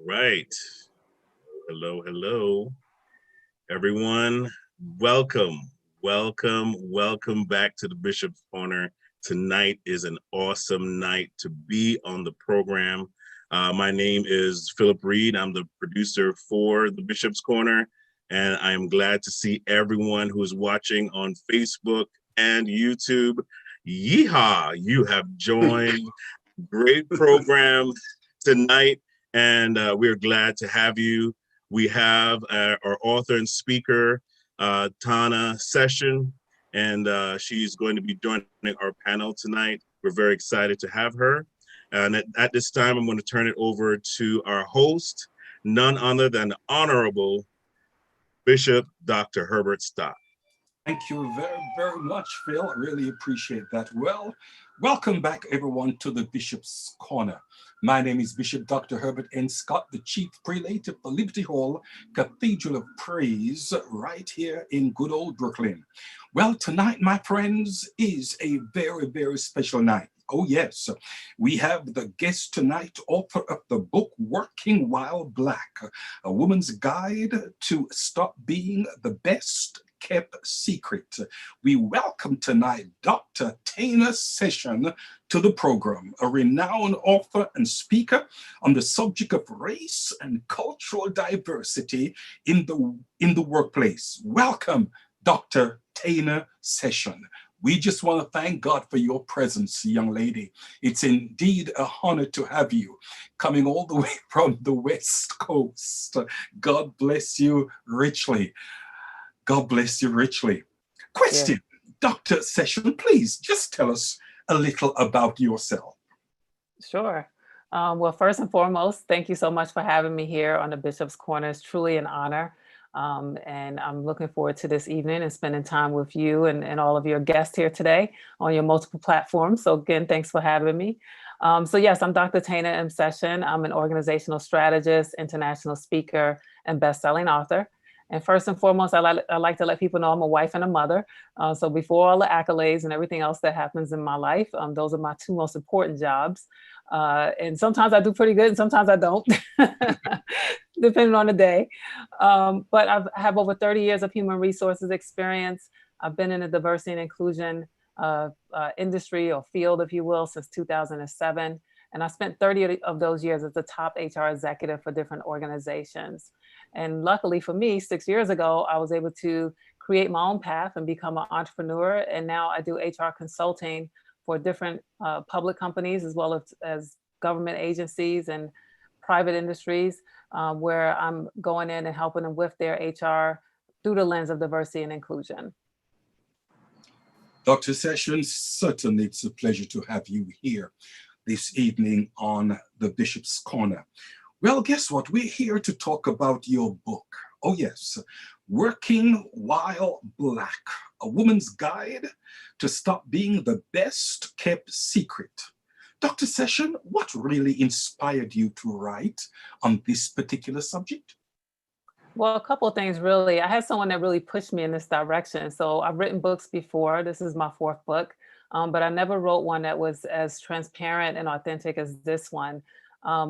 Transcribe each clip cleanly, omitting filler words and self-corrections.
Right. Hello, hello, everyone. Welcome, welcome back to the Bishop's Corner. Tonight is an awesome night to be on the program. My name is Philip Reed. I'm the producer for the Bishop's Corner, and I am glad to see everyone who is watching on Facebook and YouTube. Yeehaw! You have joined. Great program tonight, and we're glad to have you. We have our author and speaker, Tana Session, and she's going to be joining our panel tonight. We're very excited to have her. And at this time, I'm going to turn it over to our host, none other than the Honorable Bishop Dr. Herbert Stock. Thank you very much, Phil. I really appreciate that. Well, welcome back, everyone, to the Bishop's Corner. My name is Bishop Dr. Herbert N. Scott, the Chief Prelate of the Liberty Hall Cathedral of Praise, right here in good old Brooklyn. Well, tonight, my friends, is a very special night. Oh, yes. We have the guest tonight, author of the book Working While Black, a woman's guide to stop being the best kept secret. We welcome tonight Dr. Tana Session to the program, a renowned author and speaker on the subject of race and cultural diversity in the workplace. Welcome, Dr. Tana Session. We just want to thank God for your presence, young lady. It's indeed an honor to have you coming all the way from the West Coast. God bless you richly. God bless you richly. Question, Dr. Session, please just tell us a little about yourself. Sure. Well, first and foremost, thank you so much for having me here on the Bishop's Corner. It's truly an honor. And I'm looking forward to this evening and spending time with you and all of your guests here today on your multiple platforms. So again, thanks for having me. So yes, I'm Dr. Tana M. Session. I'm an organizational strategist, international speaker, and best-selling author. And first and foremost, I like to let people know I'm a wife and a mother. So before all the accolades and everything else that happens in my life, those are my two most important jobs. And sometimes I do pretty good and sometimes I don't, depending on the day. But I have over 30 years of human resources experience. I've been in the diversity and inclusion industry or field, if you will, since 2007. And I spent 30 of those years as the top HR executive for different organizations. And luckily for me, 6 years ago, I was able to create my own path and become an entrepreneur. And now I do HR consulting for different public companies, as well as government agencies and private industries, where I'm going in and helping them with their HR through the lens of diversity and inclusion. Dr. Sessions, certainly it's a pleasure to have you here this evening on the Bishop's Corner. Well, guess what? We're here to talk about your book. Oh yes, Working While Black, a woman's guide to stop being the best kept secret. Dr. Session, what really inspired you to write on this particular subject? Well, a couple of things, really. I had someone that really pushed me in this direction. So I've written books before. This is my fourth book, but I never wrote one that was as transparent and authentic as this one.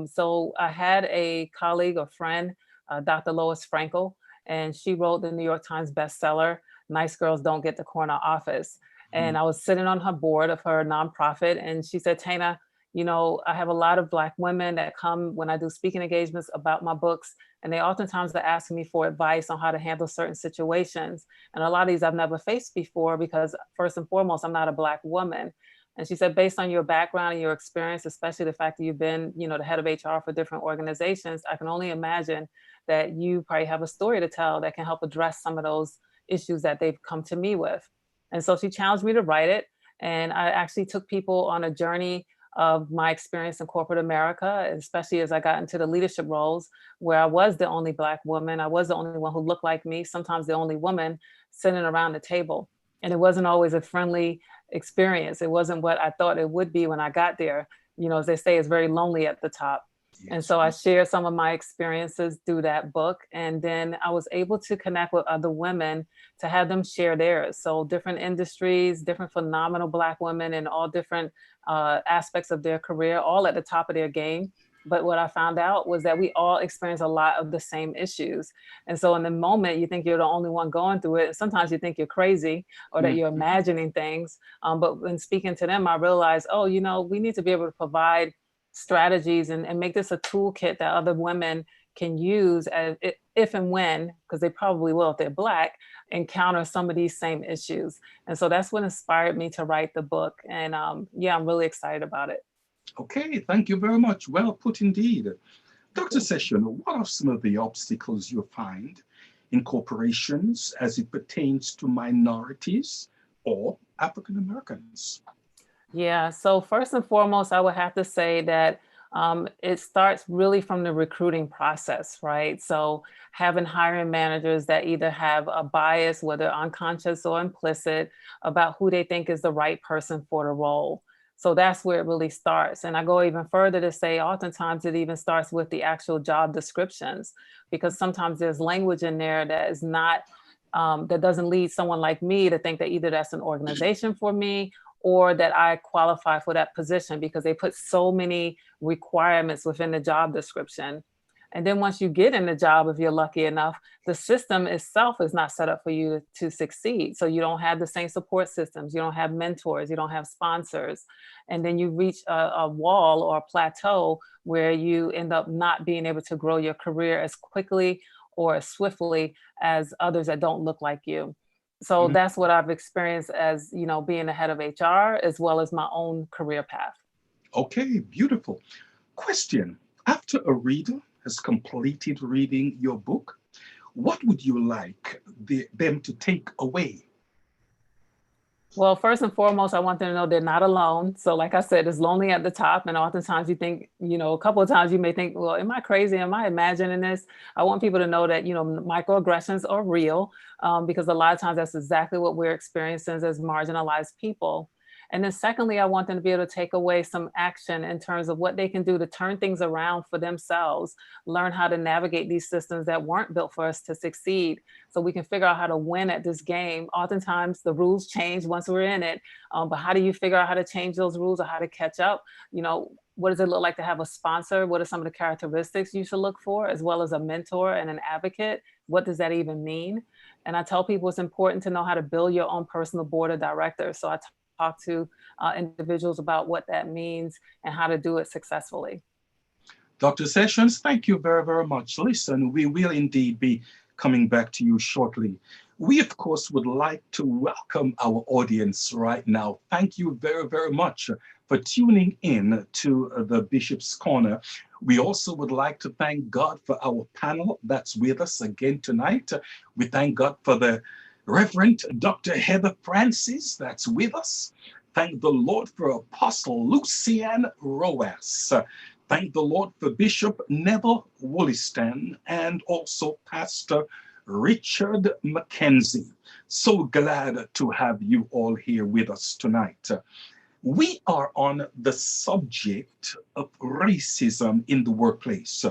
So I had a colleague or friend, Dr. Lois Frankel, and she wrote the New York Times bestseller, Nice Girls Don't Get the Corner Office. And I was sitting on her board of her nonprofit, and she said, Tana, you know, I have a lot of Black women that come when I do speaking engagements about my books, and they oftentimes are asking me for advice on how to handle certain situations. And a lot of these I've never faced before because first and foremost, I'm not a Black woman. And she said, based on your background and your experience, especially the fact that you've been, you know, the head of HR for different organizations, I can only imagine that you probably have a story to tell that can help address some of those issues that they've come to me with. And so she challenged me to write it. And I actually took people on a journey of my experience in corporate America, especially as I got into the leadership roles where I was the only Black woman. I was the only one who looked like me, sometimes the only woman sitting around the table. And it wasn't always a friendly experience. It wasn't what I thought it would be when I got there. You know, as they say, it's very lonely at the top. And so I shared some of my experiences through that book. And then I was able to connect with other women to have them share theirs. So different industries, different phenomenal Black women in all different aspects of their career, all at the top of their game. But what I found out was that we all experience a lot of the same issues. And so in the moment, you think you're the only one going through it. And sometimes you think you're crazy or that you're Mhm. imagining things. But when speaking to them, I realized, oh, we need to be able to provide strategies and make this a toolkit that other women can use if and when, because they probably will if they're Black, encounter some of these same issues. And so that's what inspired me to write the book. And yeah, I'm really excited about it. Okay, thank you very much. Well put indeed. Dr. Session, what are some of the obstacles you find in corporations as it pertains to minorities or African Americans? Yeah, so first and foremost, I would have to say that it starts really from the recruiting process, right? So having hiring managers that either have a bias, whether unconscious or implicit, about who they think is the right person for the role. So that's where it really starts. And I go even further to say, oftentimes it even starts with the actual job descriptions, because sometimes there's language in there that is not, that doesn't lead someone like me to think that either that's an organization for me or that I qualify for that position, because they put so many requirements within the job description. And then once you get in the job, if you're lucky enough, the system itself is not set up for you to succeed. So you don't have the same support systems, you don't have mentors, you don't have sponsors. And then you reach a wall or a plateau where you end up not being able to grow your career as quickly or as swiftly as others that don't look like you. So Mhm. that's what I've experienced as, being the head of HR as well as my own career path. Okay, beautiful. Question. After a reader has completed reading your book, what would you like them to take away? Well, first and foremost, I want them to know they're not alone. So, like I said, it's lonely at the top. And oftentimes you think, a couple of times you may think, well, am I crazy? Am I imagining this? I want people to know that, microaggressions are real, because a lot of times that's exactly what we're experiencing as marginalized people. And then, secondly, I want them to be able to take away some action in terms of what they can do to turn things around for themselves, learn how to navigate these systems that weren't built for us to succeed, so we can figure out how to win at this game. Oftentimes the rules change once we're in it, but how do you figure out how to change those rules or how to catch up? What does it look like to have a sponsor? What are some of the characteristics you should look for, as well as a mentor and an advocate? What does that even mean? And I tell people it's important to know how to build your own personal board of directors. So I talk to individuals about what that means and how to do it successfully. Dr. Sessions, thank you very, very much. Listen, we will indeed be coming back to you shortly. We, of course, would like to welcome our audience right now. Thank you very, very much for tuning in to the Bishop's Corner. We also would like to thank God for our panel that's with us again tonight. We thank God for the Reverend Dr. Heather Francis that's with us. Thank the Lord for Apostle Lucian Roas. Thank the Lord for Bishop Neville Wollaston and also Pastor Richard Mackenzie. So glad to have you all here with us tonight. We are on the subject of racism in the workplace.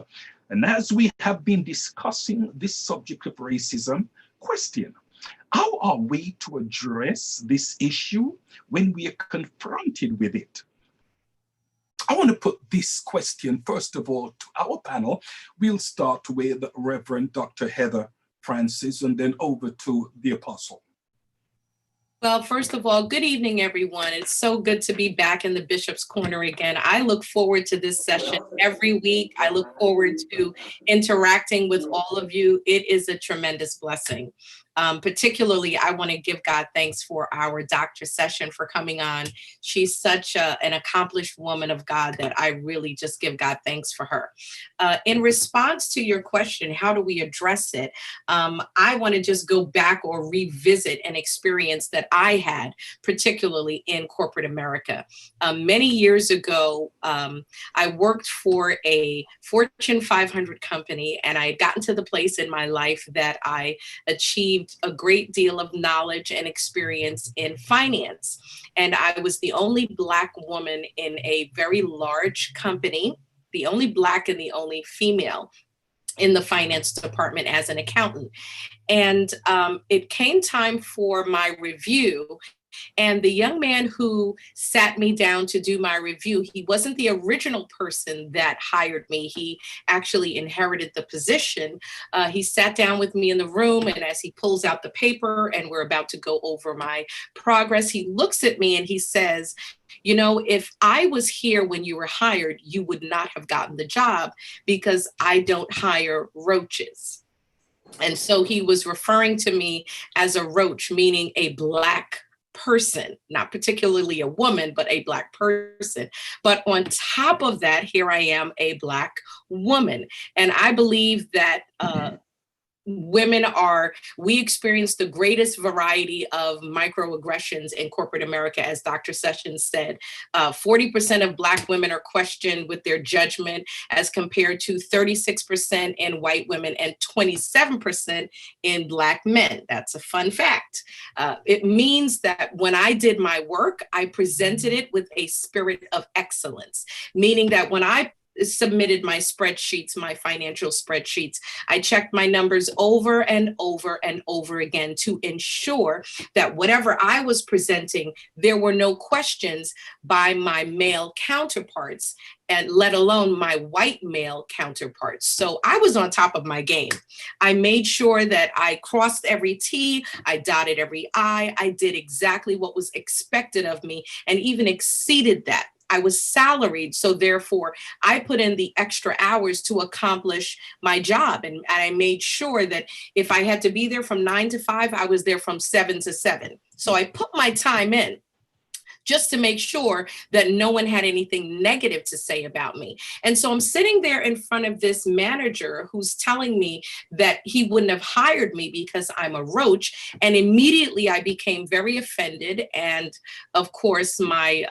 And as we have been discussing this subject of racism, question, how are we to address this issue when we are confronted with it? I want to put this question, first of all, to our panel. We'll start with Reverend Dr. Heather Francis and then over to the Apostle. Well, first of all, good evening, everyone. It's so good to be back in the Bishop's Corner again. I look forward to this session every week. I look forward to interacting with all of you. It is a tremendous blessing. Particularly, I want to give God thanks for our Dr. Session for coming on. She's such an accomplished woman of God that I really just give God thanks for her. In response to your question, how do we address it? I want to just go back or revisit an experience that I had, particularly in corporate America. Many years ago, I worked for a Fortune 500 company, and I had gotten to the place in my life that I achieved a great deal of knowledge and experience in finance. And I was the only Black woman in a very large company, the only Black and the only female in the finance department as an accountant. And it came time for my review. And the young man who sat me down to do my review, he wasn't the original person that hired me. He actually inherited the position. He sat down with me in the room, and as he pulls out the paper and we're about to go over my progress, he looks at me and he says, you know, if I was here when you were hired, you would not have gotten the job because I don't hire roaches. And so he was referring to me as a roach, meaning a Black person, not particularly a woman, but a Black person. But on top of that, here I am, a Black woman. And I believe that we experience the greatest variety of microaggressions in corporate America, as Dr. Sessions said. 40% of Black women are questioned with their judgment as compared to 36% in white women and 27% in Black men. That's a fun fact. It means that when I did my work, I presented it with a spirit of excellence, meaning that when I submitted my spreadsheets, my financial spreadsheets, I checked my numbers over and over and over again to ensure that whatever I was presenting, there were no questions by my male counterparts, and let alone my white male counterparts. So I was on top of my game. I made sure that I crossed every T, I dotted every I did exactly what was expected of me and even exceeded that. I was salaried, so therefore I put in the extra hours to accomplish my job. And I made sure that if I had to be there from 9 to 5, I was there from 7 to 7. So I put my time in just to make sure that no one had anything negative to say about me. And so I'm sitting there in front of this manager who's telling me that he wouldn't have hired me because I'm a roach. And immediately I became very offended. And of course, my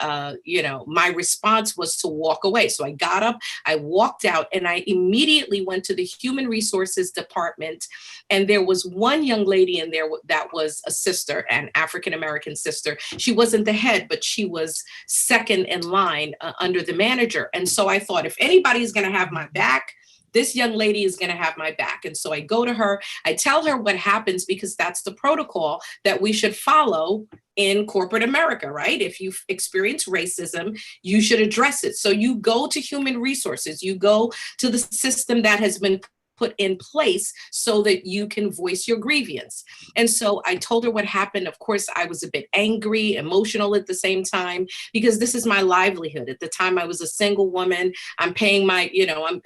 response was to walk away. So I got up, I walked out, and I immediately went to the human resources department. And there was one young lady in there that was a sister, an African-American sister. She wasn't the head, but she was second in line under the manager. And so I thought, if anybody's going to have my back, this young lady is going to have my back. And so I go to her, I tell her what happens, because that's the protocol that we should follow in corporate America, right? If you experience racism, you should address it. So you go to human resources, you go to the system that has been put in place so that you can voice your grievance. And so I told her what happened. Of course, I was a bit angry, emotional at the same time, because this is my livelihood. At the time, I was a single woman. I'm paying my,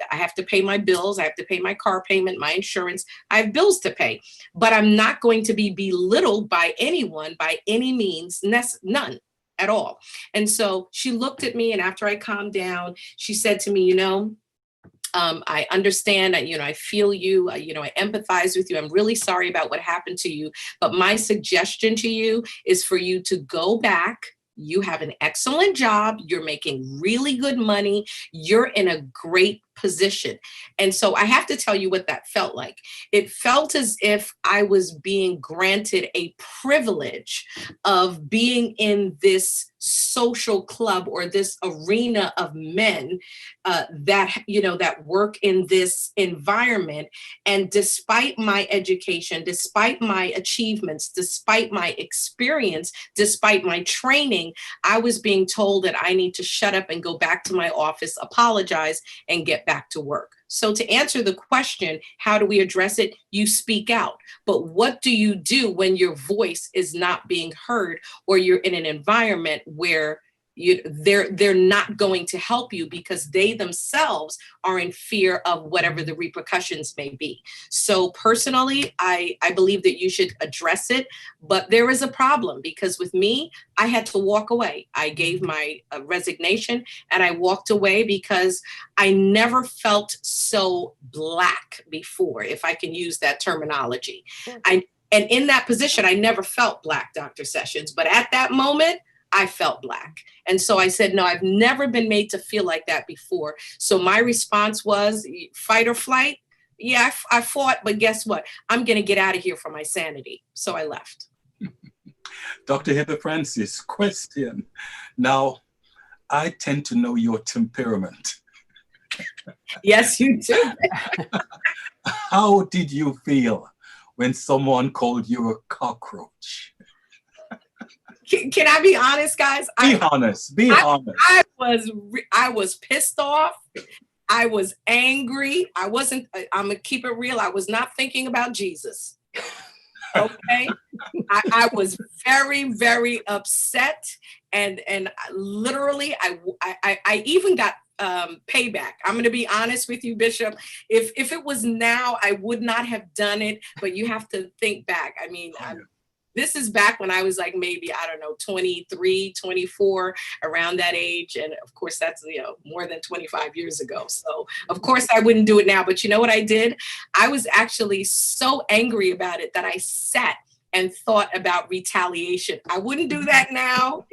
I have to pay my bills. I have to pay my car payment, my insurance. I have bills to pay, but I'm not going to be belittled by anyone by any means, none at all. And so she looked at me, and after I calmed down, she said to me, I understand, I feel you, I empathize with you. I'm really sorry about what happened to you. But my suggestion to you is for you to go back. You have an excellent job. You're making really good money. You're in a great position. And so I have to tell you what that felt like. It felt as if I was being granted a privilege of being in this social club or this arena of men that work in this environment. And despite my education, despite my achievements, despite my experience, despite my training, I was being told that I need to shut up and go back to my office, apologize, and get back to work. So to answer the question, how do we address it? You speak out. But what do you do when your voice is not being heard, or you're in an environment where they're not going to help you because they themselves are in fear of whatever the repercussions may be? So personally, I believe that you should address it, but there is a problem, because with me, I had to walk away. I gave my resignation and I walked away because I never felt so Black before, if I can use that terminology. And in that position, I never felt Black, Dr. Sessions, but at that moment, I felt Black. And so I said, no, I've never been made to feel like that before. So my response was fight or flight. Yeah, I fought, but guess what? I'm going to get out of here for my sanity. So I left. Dr. Heather Francis, question. Now, I tend to know your temperament. Yes, you do. How did you feel when someone called you a cockroach? Can I be honest, guys? Be honest. Be honest. I was pissed off. I was angry. I'm gonna keep it real. I was not thinking about Jesus. Okay. I was very, very upset. And literally I even got payback. I'm going to be honest with you, Bishop. If it was now, I would not have done it, but you have to think back. I mean, this is back when I was like maybe, I don't know, 23, 24, around that age. And of course, that's, more than 25 years ago. So of course I wouldn't do it now. But you know what I did? I was actually so angry about it that I sat and thought about retaliation. I wouldn't do that now,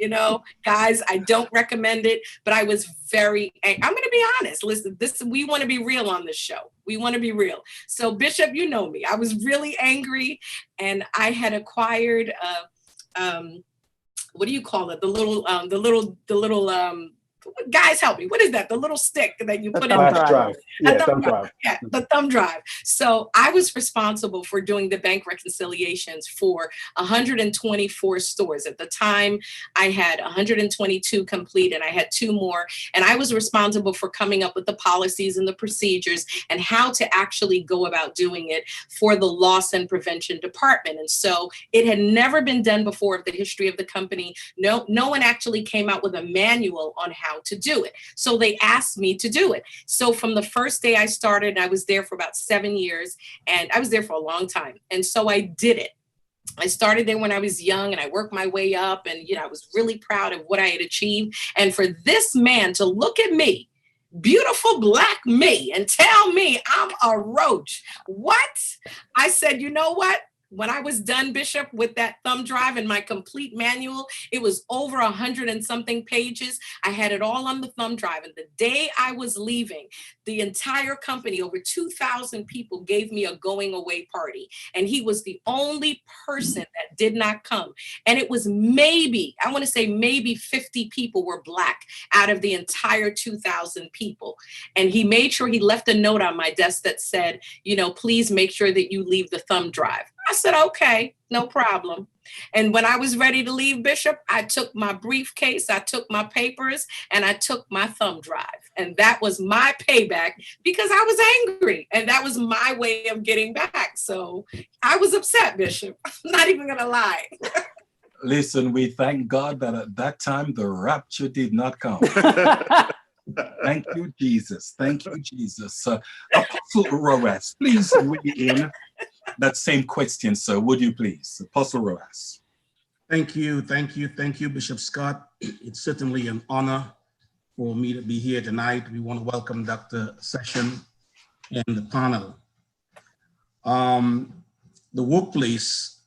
guys, I don't recommend it, but I was I'm gonna be honest. Listen, we wanna be real on this show. We wanna be real. So Bishop, you know me, I was really angry and I had acquired, what do you call it? The little, guys, help me. What is that? The little stick that you put in the drive. Yeah, thumb drive. Yeah, the thumb drive. So I was responsible for doing the bank reconciliations for 124 stores. At the time, I had 122 complete and I had 2 more. And I was responsible for coming up with the policies and the procedures and how to actually go about doing it for the loss and prevention department. And so it had never been done before of the history of the company. No one actually came out with a manual on how to do it. So they asked me to do it. So from the first day I started, I was there for about 7 years and I was there for a long time. And so I did it. I started there when I was young and I worked my way up and, I was really proud of what I had achieved. And for this man to look at me, beautiful black me, and tell me I'm a roach. What? I said, you know what? When I was done, Bishop, with that thumb drive and my complete manual, it was over 100 and something pages. I had it all on the thumb drive. And the day I was leaving, the entire company, over 2,000 people, gave me a going away party. And he was the only person that did not come. And it was maybe 50 people were Black out of the entire 2,000 people. And he made sure he left a note on my desk that said, please make sure that you leave the thumb drive. I said, okay, no problem. And when I was ready to leave, Bishop, I took my briefcase, I took my papers, and I took my thumb drive. And that was my payback because I was angry. And that was my way of getting back. So I was upset, Bishop. I'm not even going to lie. Listen, we thank God that at that time the rapture did not come. Thank you, Jesus. Thank you, Jesus. Apostle Roas, please weigh in that same question, sir. Would you please? Apostle Roas. Thank you, Bishop Scott. It's certainly an honor for me to be here tonight. We want to welcome Dr. Session and the panel. The workplace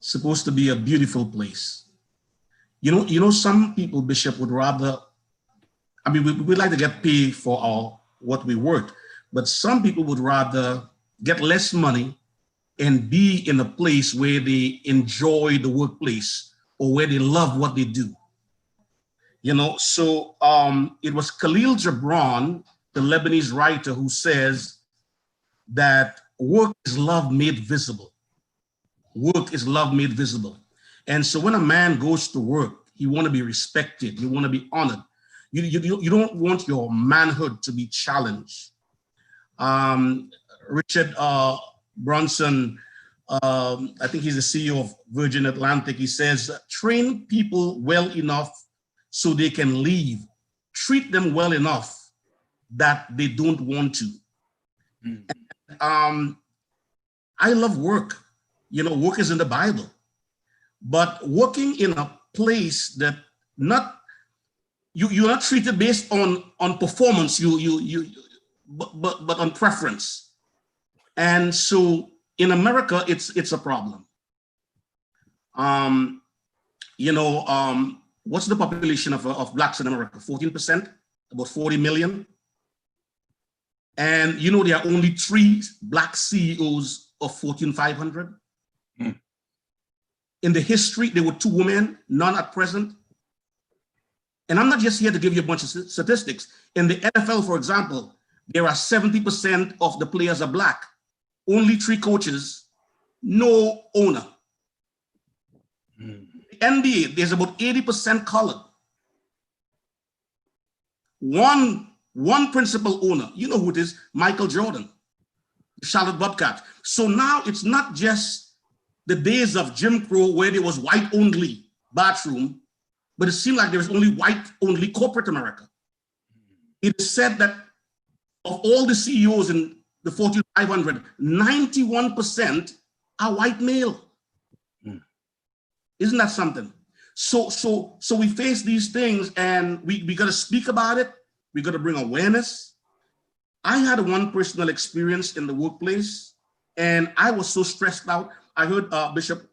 supposed to be a beautiful place. Some people, Bishop, would rather, we like to get paid for what we work, but some people would rather get less money and be in a place where they enjoy the workplace or where they love what they do. So it was Khalil Gibran, the Lebanese writer, who says that work is love made visible. Work is love made visible. And so when a man goes to work, you want to be respected, you want to be honored. You don't want your manhood to be challenged. Richard Branson, I think he's the CEO of Virgin Atlantic. He says, train people well enough so they can leave. Treat them well enough that they don't want to. I love work. Work is in the Bible. But working in a place that you're not treated based on performance, but on preference. And so in America, it's a problem. What's the population of Blacks in America? 14%, about 40 million. And there are only 3 Black CEOs of Fortune 500. In the history, there were 2 women, none at present. And I'm not just here to give you a bunch of statistics. In the NFL, for example, there are 70% of the players are Black. Only 3 coaches, no owner. The NBA, there's about 80% colored. One principal owner, you know who it is, Michael Jordan, the Charlotte Bobcats. So now it's not just the days of Jim Crow where there was white only bathroom, but it seemed like there was only white only corporate America. It is said that of all the CEOs in the Fortune 500, 91% are white male. Isn't that something? So we face these things, and we got to speak about it. We got to bring awareness. I had one personal experience in the workplace, and I was so stressed out. I heard Bishop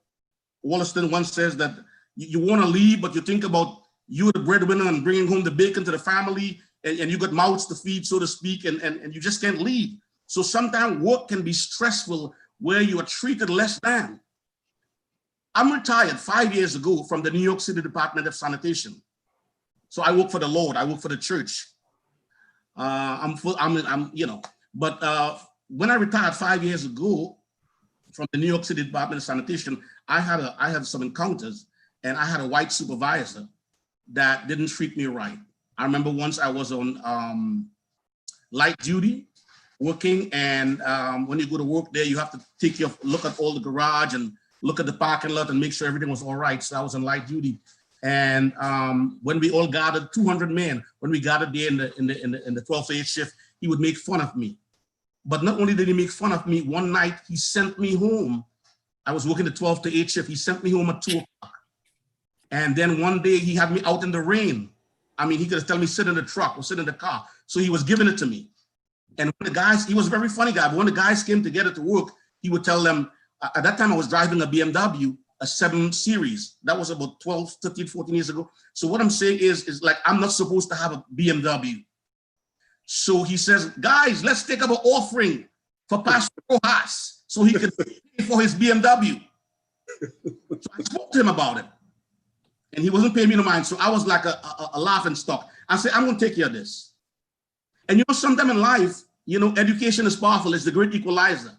Wollaston once says that you want to leave, but you think about you the breadwinner and bringing home the bacon to the family, and you got mouths to feed, so to speak, and you just can't leave. So sometimes work can be stressful where you are treated less than. I'm retired 5 years ago from the New York City Department of Sanitation. So I work for the Lord, I work for the church. But when I retired 5 years ago from the New York City Department of Sanitation, I had some encounters, and I had a white supervisor that didn't treat me right. I remember once I was on light duty working, and when you go to work there, you have to take your look at all the garage and look at the parking lot and make sure everything was all right. So I was on light duty. And when we all gathered, 200 men, when we gathered there in the 12 to 8 shift, he would make fun of me. But not only did he make fun of me, one night he sent me home. I was working the 12 to 8 shift. He sent me home at 2 o'clock. And then one day he had me out in the rain. I mean, he could have told me sit in the truck or sit in the car. So he was giving it to me. And when the guys, he was a very funny guy, but when the guys came together to work, he would tell them, at that time I was driving a BMW, a 7 Series. That was about 12, 13, 14 years ago. So what I'm saying is like, I'm not supposed to have a BMW. So he says, guys, let's take up an offering for Pastor Rojas so he can pay for his BMW. So I spoke to him about it, and he wasn't paying me no mind. So I was like a laughing stock. I said, I'm going to take care of this. And you know, sometime in life, you know, education is powerful. It's the great equalizer.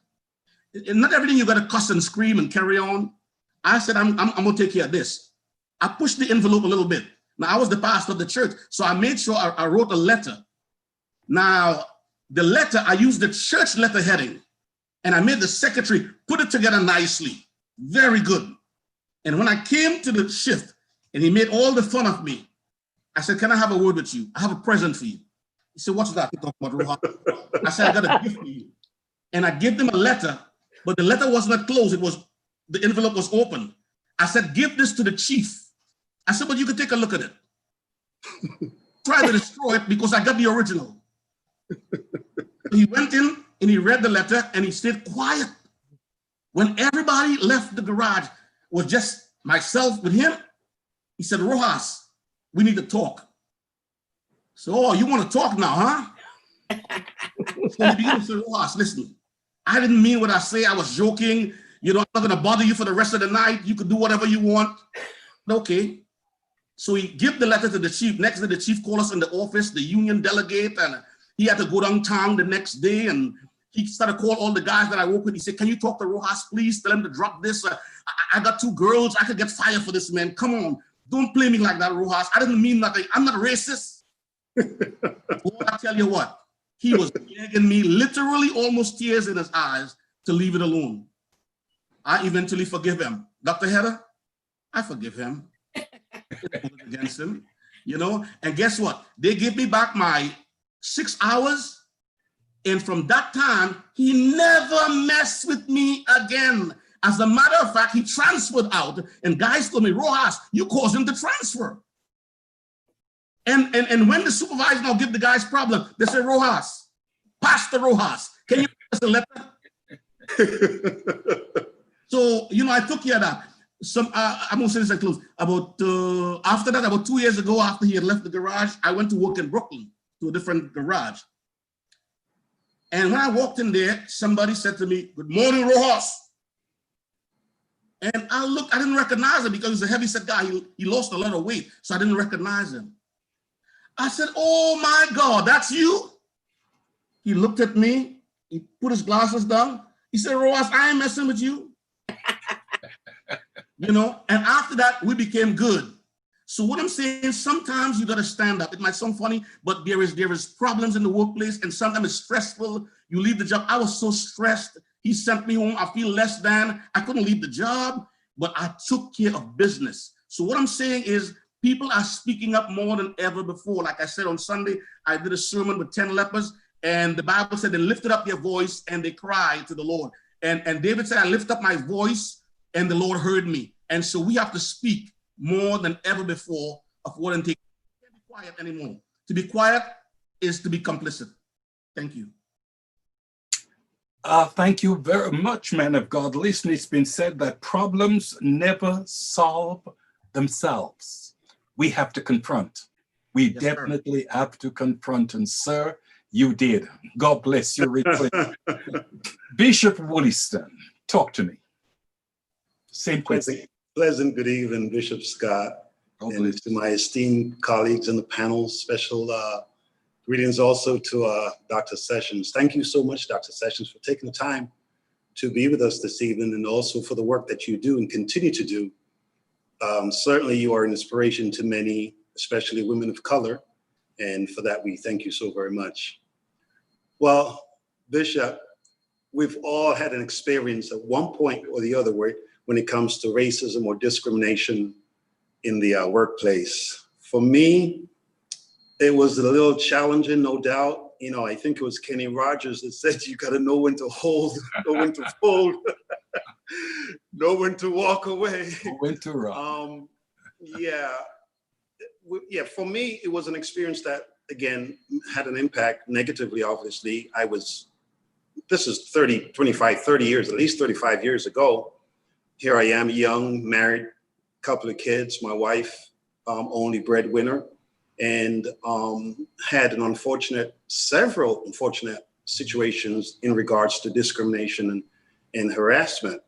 And not everything you got to cuss and scream and carry on. I said, I'm going to take care of this. I pushed the envelope a little bit. Now, I was the pastor of the church, so I made sure I wrote a letter. Now, the letter, I used the church letter heading, and I made the secretary put it together nicely. Very good. And when I came to the shift, and he made all the fun of me, I said, can I have a word with you? I have a present for you. He said, what's that? He talked about Rojas. I said, I got a gift for you. And I gave them a letter, but the letter was not closed. The envelope was open. I said, give this to the chief. I said, but you can take a look at it. Try to destroy it because I got the original. He went in and he read the letter and he stayed quiet. When everybody left the garage, was just myself with him, he said, Rojas, we need to talk. So, oh, you want to talk now, huh? So he began to say, Rojas, listen, I didn't mean what I say. I was joking. You know, I'm not going to bother you for the rest of the night. You could do whatever you want. Okay. So he gave the letter to the chief. Next day, the chief called us in the office, the union delegate, and he had to go downtown the next day. And he started calling all the guys that I work with. He said, can you talk to Rojas, please? Tell him to drop this. I got 2 girls. I could get fired for this, man. Come on. Don't play me like that, Rojas. I didn't mean nothing. I'm not racist. Well, I tell you what, he was begging me, literally almost tears in his eyes, to leave it alone. I eventually forgive him. Dr. Heather, I forgive him. Against him, you know, and guess what? They gave me back my 6 hours. And from that time, he never messed with me again. As a matter of fact, he transferred out, and guys told me, Rojas, you caused him to transfer. And when the supervisor now give the guys problem, they say, Rojas, Pastor Rojas, can you give us a letter? So, you know, I took care of that. I'm gonna say this and close. After that, about 2 years ago, after he had left the garage, I went to work in Brooklyn to a different garage. And when I walked in there, somebody said to me, good morning, Rojas. And I looked, I didn't recognize him because he's a heavy-set guy. He lost a lot of weight, so I didn't recognize him. I said, oh my God, that's you? He looked at me, he put his glasses down. He said, Rojas, I ain't messing with you. you know, and after that, we became good. So what I'm saying, sometimes you got to stand up. It might sound funny, but there is problems in the workplace, and sometimes it's stressful. You leave the job. I was so stressed. He sent me home. I feel less than. I couldn't leave the job, but I took care of business. So what I'm saying is people are speaking up more than ever before. Like I said on Sunday, I did a sermon with 10 lepers, and the Bible said they lifted up their voice and they cried to the Lord. And David said, I lift up my voice and the Lord heard me. And so we have to speak more than ever before of what and take. Can't be quiet anymore. To be quiet is to be complicit. Thank you. Thank you very much, man of God. Listen, it's been said that problems never solve themselves. We have to confront. We definitely have to confront. And sir, you did. God bless you richly. Bishop Williston, talk to me. Same question. Pleasant good evening, Bishop Scott, and to my esteemed colleagues in the panel. Special greetings also to Dr. Sessions. Thank you so much, Dr. Sessions, for taking the time to be with us this evening, and also for the work that you do and continue to do. Certainly you are an inspiration to many, especially women of color, and for that we thank you so very much. Well, Bishop, we've all had an experience at one point or the other when it comes to racism or discrimination in the workplace. For me, it was a little challenging, no doubt. You know, I think it was Kenny Rogers that said you got to know when to hold, know when to fold, know when to walk away. Know when to run. Yeah, for me, it was an experience that, again, had an impact negatively, obviously. This is 30 years, at least 35 years ago. Here I am, young, married, couple of kids, my wife, only breadwinner, and had several unfortunate situations in regards to discrimination and harassment.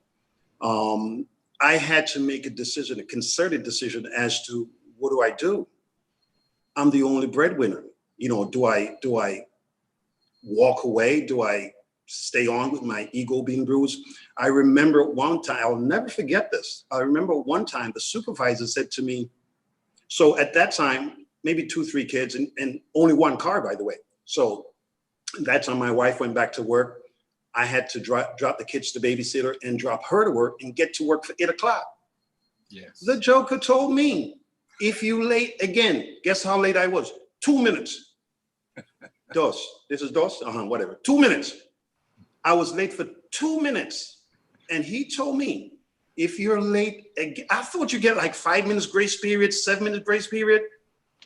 I had to make a decision, a concerted decision as to what do I do? I'm the only breadwinner. You know, do I walk away? Do I stay on with my ego being bruised? I remember one time, I'll never forget this. I remember one time the supervisor said to me, so at that time, maybe 2, 3 kids and only one car, by the way. So that time my wife went back to work. I had to drop the kids to babysitter and drop her to work and get to work for 8 o'clock. Yes. The joker told me, if you late again, guess how late I was? 2 minutes. This is whatever. 2 minutes. I was late for 2 minutes. And he told me, if you're late again, I thought you get like 5 minutes grace period, 7 minutes grace period.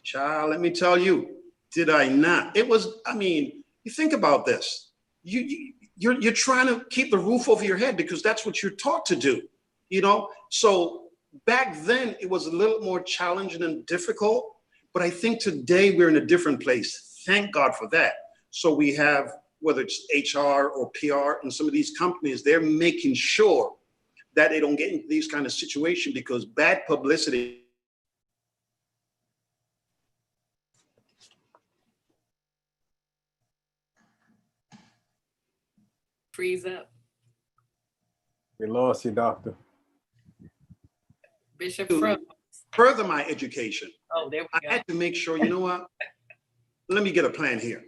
Child, let me tell you, did I not? It was, I mean, you think about this. You're trying to keep the roof over your head because that's what you're taught to do, you know? So back then it was a little more challenging and difficult, but I think today we're in a different place. Thank God for that. So we have, whether it's HR or PR and some of these companies, they're making sure that they don't get into these kind of situations because bad publicity. Freeze up. We lost you, doctor. Bishop froze. Further my education. Oh, there we go. I had to make sure, you know what? Let me get a plan here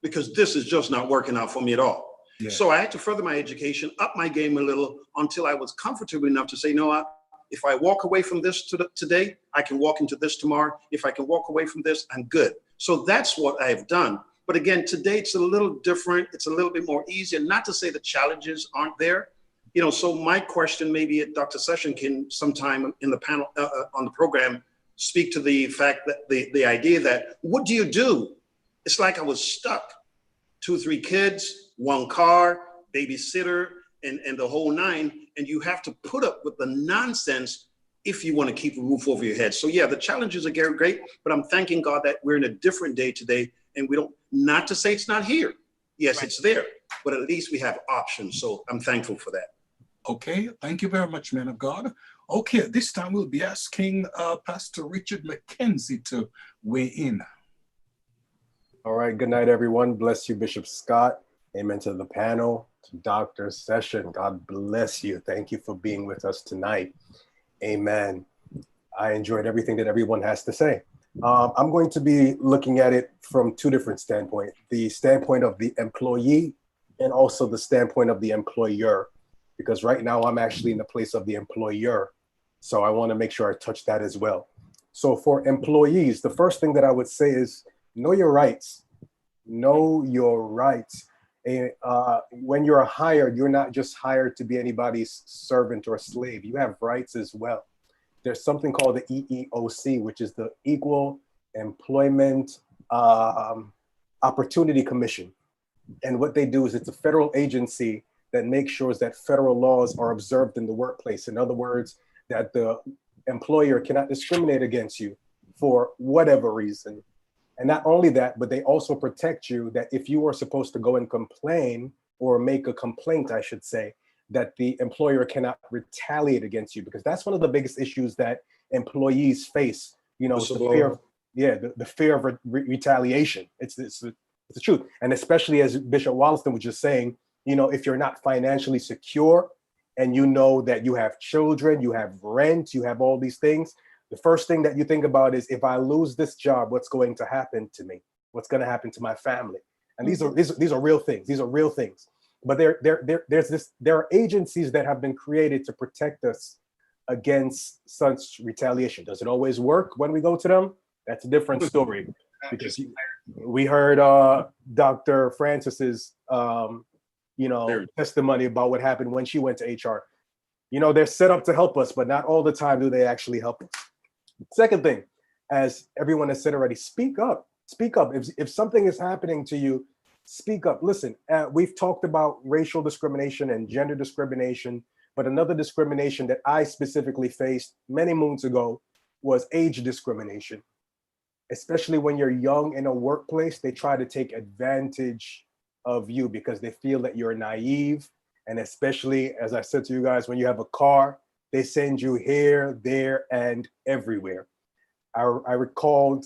because this is just not working out for me at all. Yeah. So I had to further my education, up my game a little until I was comfortable enough to say, you know what? If I walk away from this today, I can walk into this tomorrow. If I can walk away from this, I'm good. So that's what I've done. But again, today it's a little different. It's a little bit more easier. Not to say the challenges aren't there. You know, so my question, maybe Dr. Session can sometime in the panel on the program speak to the fact that the idea that what do you do? It's like I was stuck. 2, 3 kids, 1 car, babysitter, and the whole 9. And you have to put up with the nonsense if you want to keep a roof over your head. So yeah, the challenges are great, but I'm thanking God that we're in a different day today. And we don't, not to say it's not here. Yes, right. It's there, but at least we have options. So I'm thankful for that. Okay, thank you very much, man of God. Okay, this time we'll be asking Pastor Richard McKenzie to weigh in. All right, good night, everyone. Bless you, Bishop Scott. Amen to the panel, to Dr. Session. God bless you. Thank you for being with us tonight. Amen. I enjoyed everything that everyone has to say. I'm going to be looking at it from two different standpoints, the standpoint of the employee and also the standpoint of the employer, because right now I'm actually in the place of the employer. So I want to make sure I touch that as well. So for employees, the first thing that I would say is know your rights. Know your rights. When you're hired, you're not just hired to be anybody's servant or slave. You have rights as well. There's something called the EEOC, which is the Equal Employment Opportunity Commission. And what they do is it's a federal agency that makes sure that federal laws are observed in the workplace. In other words, that the employer cannot discriminate against you for whatever reason. And not only that, but they also protect you that if you are supposed to go and complain or make a complaint, I should say, that the employer cannot retaliate against you, because that's one of the biggest issues that employees face. You know, the fear of, the fear of retaliation. It's the truth. And especially as Bishop Wollaston was just saying, you know, if you're not financially secure and you know that you have children, you have rent, you have all these things, the first thing that you think about is, if I lose this job, what's going to happen to me? What's going to happen to my family? And these are real things. These are real things. But there are agencies that have been created to protect us against such retaliation. Does it always work when we go to them? That's a different story. Because we heard Dr. Francis's testimony about what happened when she went to HR. You know, they're set up to help us, but not all the time do they actually help us. Second thing, as everyone has said already, speak up. Speak up. If something is happening to you, speak up. Listen, we've talked about racial discrimination and gender discrimination, but another discrimination that I specifically faced many moons ago was age discrimination. Especially when you're young in a workplace, they try to take advantage of you because they feel that you're naive. And especially, as I said to you guys, when you have a car, they send you here, there, and everywhere. I recalled,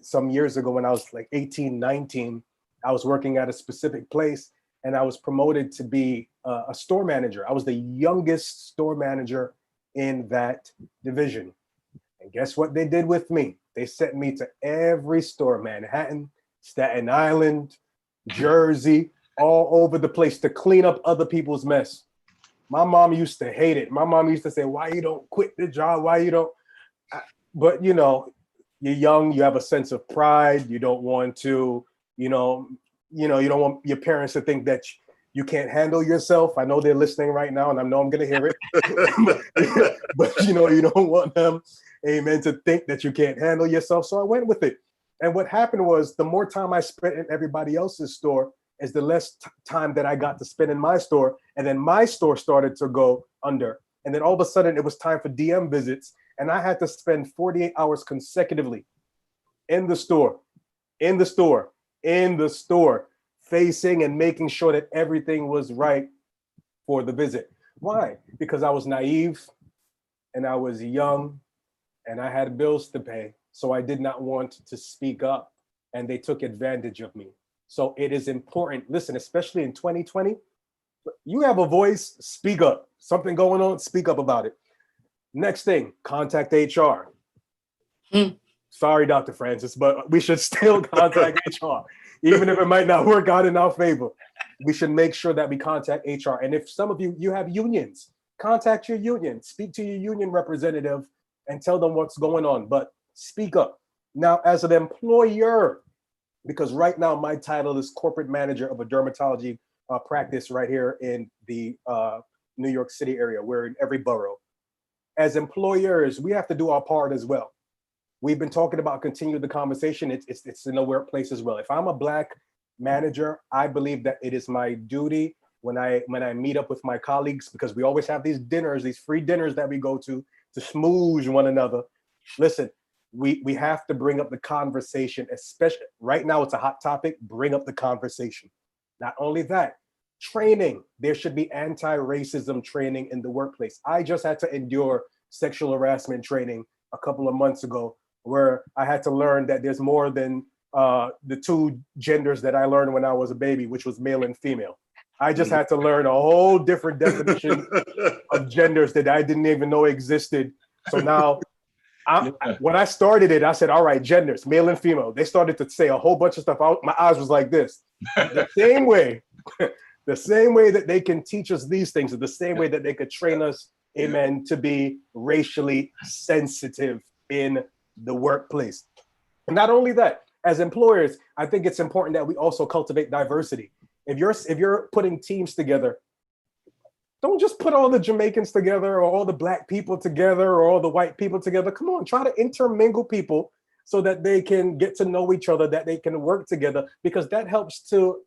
some years ago when I was like 18, 19, I was working at a specific place and I was promoted to be a store manager. I was the youngest store manager in that division. And guess what they did with me? They sent me to every store, Manhattan, Staten Island, Jersey, all over the place to clean up other people's mess. My mom used to hate it. My mom used to say, why you don't quit the job? Why you don't? But you know, you're young, you have a sense of pride. You don't want to, you don't want your parents to think that you can't handle yourself. I know they're listening right now and I know I'm going to hear it, but you don't want them, amen, to think that you can't handle yourself. So I went with it. And what happened was, the more time I spent in everybody else's store is the less time that I got to spend in my store. And then my store started to go under. And then all of a sudden it was time for DM visits. And I had to spend 48 hours consecutively in the store, facing and making sure that everything was right for the visit. Why? Because I was naive and I was young and I had bills to pay. So I did not want to speak up and they took advantage of me. So it is important, listen, especially in 2020, you have a voice, speak up. Something going on, speak up about it. Next thing, contact HR. Sorry, Dr. Francis, but we should still contact HR. Even if it might not work out in our favor, we should make sure that we contact HR. And if some of you have unions, contact your union, speak to your union representative and tell them what's going on, but speak up. Now, as an employer, because right now my title is corporate manager of a dermatology practice right here in the New York City area. We're in every borough. As employers, we have to do our part as well. We've been talking about continue the conversation. It's in the workplace as well. If I'm a Black manager, I believe that it is my duty when I meet up with my colleagues, because we always have these dinners, these free dinners that we go to smooze one another. Listen, we have to bring up the conversation, especially right now it's a hot topic, bring up the conversation. Not only that, training. There should be anti-racism training in the workplace. I just had to endure sexual harassment training a couple of months ago, where I had to learn that there's more than the two genders that I learned when I was a baby, which was male and female. I just had to learn a whole different definition of genders that I didn't even know existed So now, Yeah. when I started it, I said, all right, genders, male and female. They started to say a whole bunch of stuff. My eyes was like this. The same way, the same way that they can teach us these things, the same way that they could train us, amen, to be racially sensitive in the workplace. And not only that, as employers, I think it's important that we also cultivate diversity. If you're putting teams together, don't just put all the Jamaicans together or all the Black people together or all the white people together. Come on, try to intermingle people so that they can get to know each other, that they can work together, because that helps to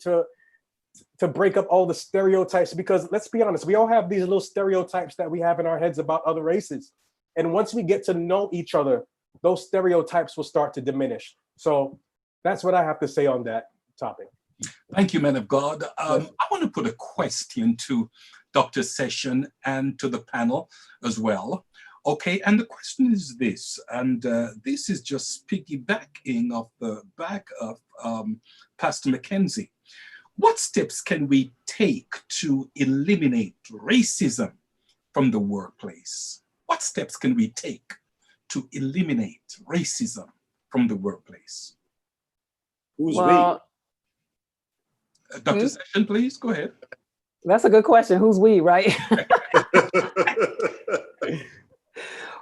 break up all the stereotypes. Because let's be honest, we all have these little stereotypes that we have in our heads about other races. And once we get to know each other, those stereotypes will start to diminish. So that's what I have to say on that topic. Thank you, man of God. I want to put a question to Dr. Session and to the panel as well. Okay, and the question is this, and this is just piggybacking off the back of Pastor Mackenzie. What steps can we take to eliminate racism from the workplace? What steps can we take to eliminate racism from the workplace? Who's Well, Dr. Session, please, go ahead. that's a good question. Who's we, right? we?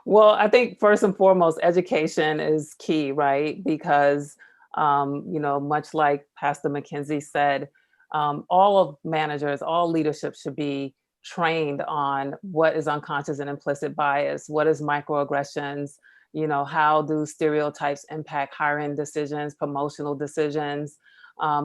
Well, I think first and foremost, education is key, right? Because, much like Pastor Mackenzie said, all of managers, all leadership should be trained on what is unconscious and implicit bias, what is microaggressions, how do stereotypes impact hiring decisions, promotional decisions.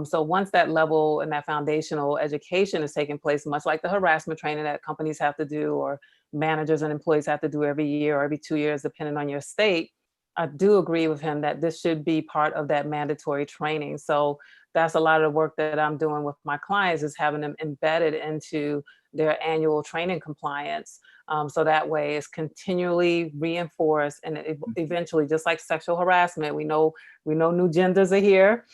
So once that level and that foundational education is taking place, much like the harassment training that companies have to do or managers and employees have to do every year or every 2 years, depending on your state, I do agree with him that this should be part of that mandatory training. So that's a lot of the work that I'm doing with my clients, is having them embedded into their annual training compliance. So that way it's continually reinforced, and eventually, just like sexual harassment, we know new genders are here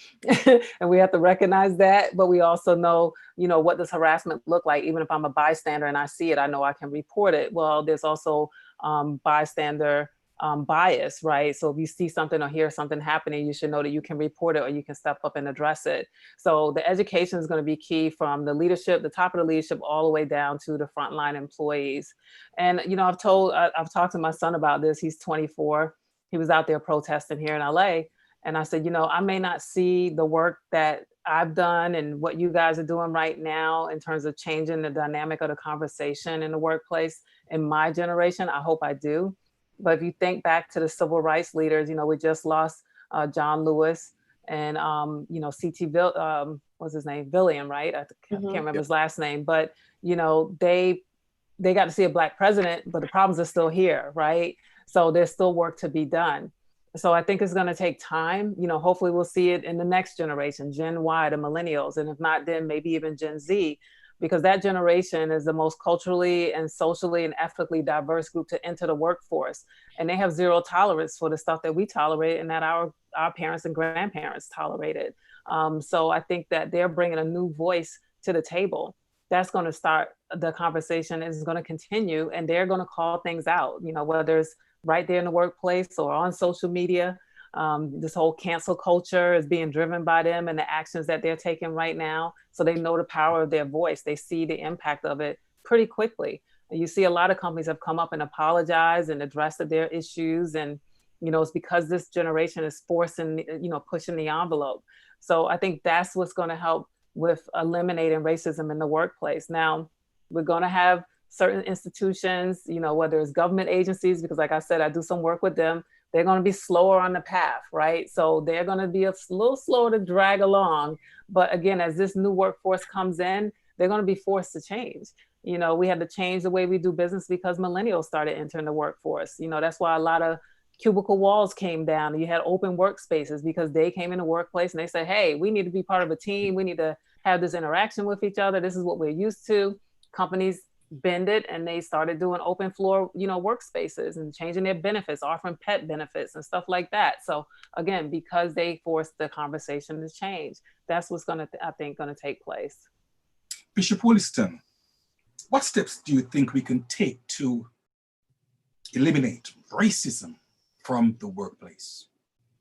and we have to recognize that, but we also know, what does harassment look like? Even if I'm a bystander and I see it, I know I can report it. Well, there's also bystander bias, right? So if you see something or hear something happening, you should know that you can report it or you can step up and address it. So the education is going to be key from the leadership, the top of the leadership, all the way down to the frontline employees. And, I've talked to my son about this. He's 24. He was out there protesting here in LA. And I said, I may not see the work that I've done and what you guys are doing right now in terms of changing the dynamic of the conversation in the workplace in my generation. I hope I do. But if you think back to the civil rights leaders, we just lost John Lewis and, C.T. What's his name? Villiam, right? I can't remember his last name. But, they got to see a Black president, but the problems are still here, right? So there's still work to be done. So I think it's going to take time. Hopefully we'll see it in the next generation, Gen Y, the millennials. And if not, then maybe even Gen Z, because that generation is the most culturally and socially and ethically diverse group to enter the workforce. And they have zero tolerance for the stuff that we tolerate and that our parents and grandparents tolerated. So I think that they're bringing a new voice to the table. That's going to start the conversation, is going to continue, and they're going to call things out, whether it's right there in the workplace or on social media. This whole cancel culture is being driven by them and the actions that they're taking right now. So they know the power of their voice. They see the impact of it pretty quickly. And you see a lot of companies have come up and apologized and addressed their issues. And, it's because this generation is forcing, pushing the envelope. So I think that's what's going to help with eliminating racism in the workplace. Now, we're going to have certain institutions, whether it's government agencies, because like I said, I do some work with them. They're going to be slower on the path, right? So they're going to be a little slower to drag along. But again, as this new workforce comes in, they're going to be forced to change. We had to change the way we do business because millennials started entering the workforce. That's why a lot of cubicle walls came down. You had open workspaces because they came in the workplace and they said, hey, we need to be part of a team. We need to have this interaction with each other. This is what we're used to. Companies bended and they started doing open floor, workspaces and changing their benefits, offering pet benefits and stuff like that. So again, because they forced the conversation to change, that's what's going to take place. Bishop Williston, what steps do you think we can take to eliminate racism from the workplace?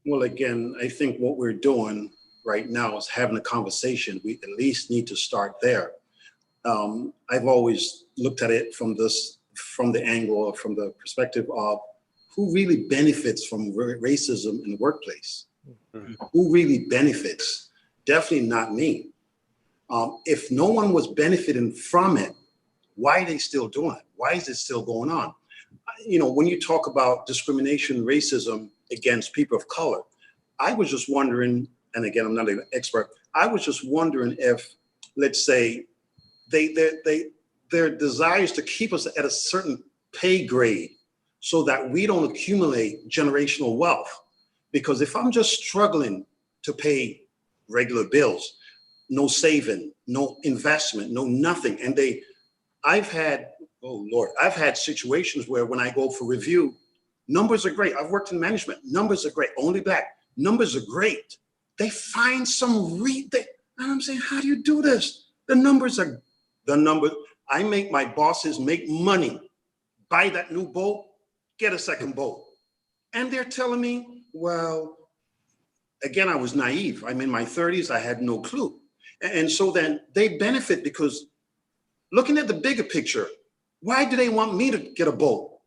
Well, again, I think what we're doing right now is having a conversation. We at least need to start there. I've always looked at it from the angle or from the perspective of who really benefits from racism in the workplace. Mm-hmm. Who really benefits? Definitely not me. If no one was benefiting from it, why are they still doing it? Why is it still going on? You know, when you talk about discrimination, racism against people of color, I was just wondering, and again, I'm not an expert, I was just wondering if, let's say, their desires to keep us at a certain pay grade so that we don't accumulate generational wealth. Because if I'm just struggling to pay regular bills, no saving, no investment, no nothing, and I've had situations where when I go for review, numbers are great. I've worked in management, numbers are great, only black, numbers are great. They find some and I'm saying, how do you do this? The numbers. I make my bosses make money, buy that new boat, get a second boat. And they're telling me, well, again, I was naive. I'm in my 30s, I had no clue. And so then they benefit because looking at the bigger picture, why do they want me to get a boat?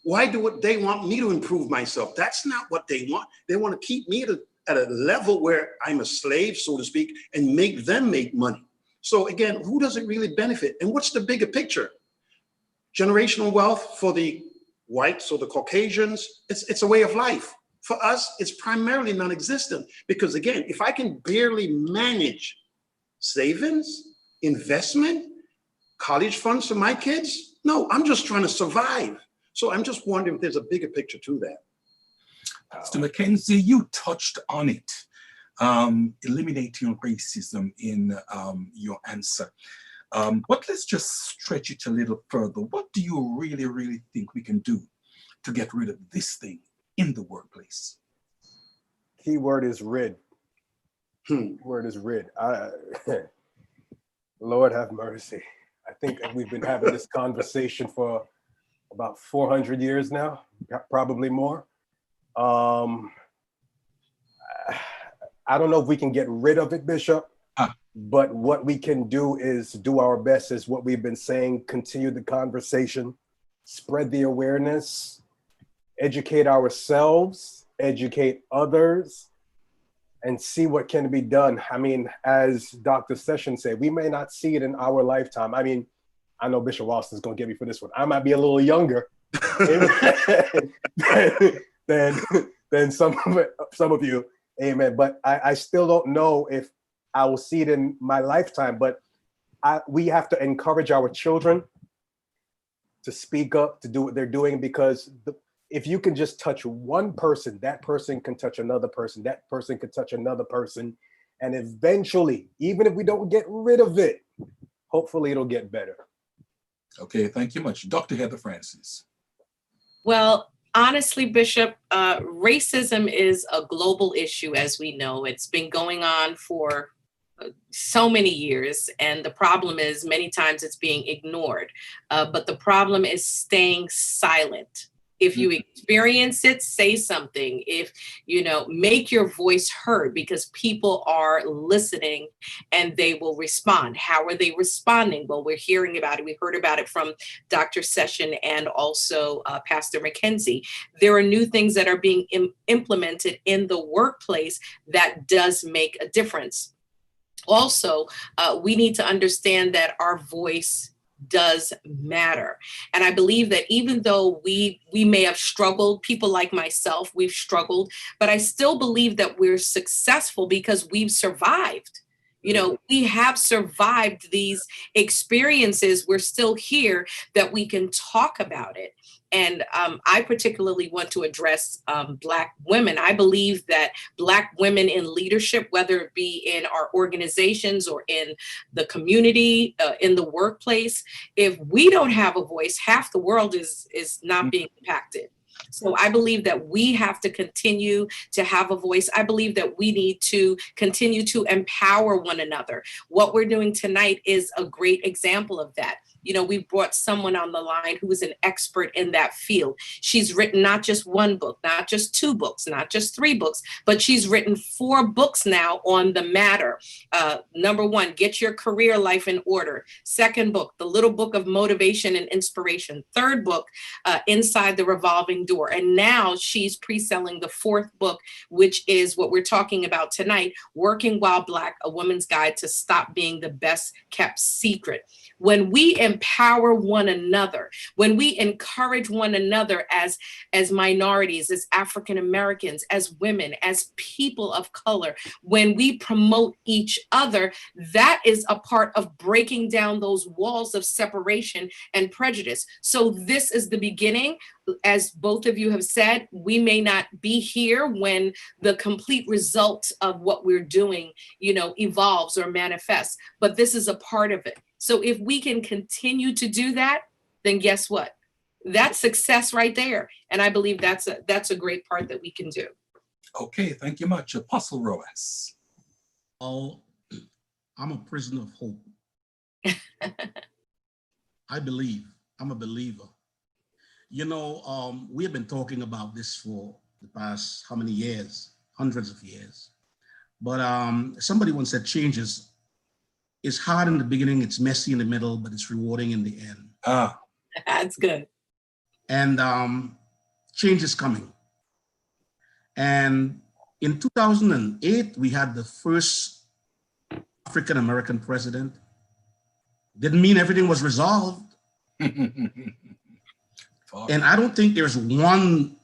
Why do they want me to improve myself? That's not what they want. They want to keep me at a level where I'm a slave, so to speak, and make them make money. So again, who does it really benefit? And what's the bigger picture? Generational wealth for the whites or the Caucasians, it's a way of life. For us, it's primarily non-existent because again, if I can barely manage savings, investment, college funds for my kids, no, I'm just trying to survive. So I'm just wondering if there's a bigger picture to that. Mr. McKenzie, you touched on it. Eliminating racism in your answer. But let's just stretch it a little further. What do you really, really think we can do to get rid of this thing in the workplace? Key word is rid. Word is rid. Lord have mercy. I think we've been having this conversation for about 400 years now, probably more. I don't know if we can get rid of it, Bishop, but what we can do is do our best, is what we've been saying, continue the conversation, spread the awareness, educate ourselves, educate others, and see what can be done. I mean, as Dr. Sessions said, we may not see it in our lifetime. I mean, I know Bishop Austin's gonna get me for this one. I might be a little younger than some of you. Amen. But I still don't know if I will see it in my lifetime. But we have to encourage our children to speak up, to do what they're doing, because if you can just touch one person, that person can touch another person, that person can touch another person. And eventually, even if we don't get rid of it, hopefully it'll get better. Okay, thank you much. Dr. Heather Francis. Well, honestly, Bishop, racism is a global issue, as we know. It's been going on for so many years, and the problem is many times it's being ignored. But the problem is staying silent. If you experience it, say something. If, make your voice heard, because people are listening and they will respond. How are they responding? Well, we're hearing about it. We heard about it from Dr. Session and also Pastor McKenzie. There are new things that are being implemented in the workplace that does make a difference. Also, we need to understand that our voice does matter. And I believe that even though we may have struggled, people like myself, we've struggled, but I still believe that we're successful because we've survived. We have survived these experiences. We're still here, that we can talk about it. And I particularly want to address Black women. I believe that Black women in leadership, whether it be in our organizations or in the community, in the workplace, if we don't have a voice, half the world is not being impacted. So I believe that we have to continue to have a voice. I believe that we need to continue to empower one another. What we're doing tonight is a great example of that. we brought someone on the line who is an expert in that field. She's written not just one book, not just 2 books, not just 3 books, but she's written 4 books now on the matter. Number 1, Get Your Career Life in Order. 2nd book, The Little Book of Motivation and Inspiration. 3rd book, Inside the Revolving Door. And now she's pre-selling the 4th book, which is what we're talking about tonight, Working While Black, A Woman's Guide to Stop Being the Best Kept Secret. When we empower one another, when we encourage one another as minorities, as African Americans, as women, as people of color, when we promote each other, that is a part of breaking down those walls of separation and prejudice. So this is the beginning. As both of you have said, we may not be here when the complete result of what we're doing, evolves or manifests, but this is a part of it. So if we can continue to do that, then guess what? That's success right there. And I believe that's a great part that we can do. Okay, thank you much. Apostle Roas. Oh, I'm a prisoner of hope. I believe. I'm a believer. We have been talking about this for the past how many years? Hundreds of years. But somebody once said changes. It's hard in the beginning, it's messy in the middle, but it's rewarding in the end. That's good. And change is coming. And in 2008, we had the first African-American president. Didn't mean everything was resolved. And I don't think there's one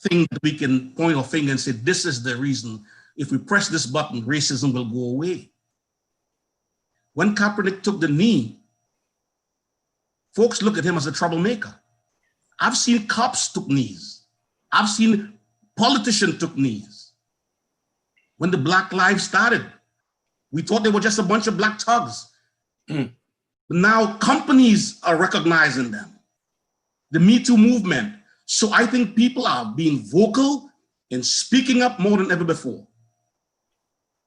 thing that we can point our finger and say, this is the reason. If we press this button, racism will go away. When Kaepernick took the knee, folks look at him as a troublemaker. I've seen cops took knees. I've seen politicians took knees. When the Black Lives started, we thought they were just a bunch of black thugs. But now companies are recognizing them. The Me Too movement. So I think people are being vocal and speaking up more than ever before.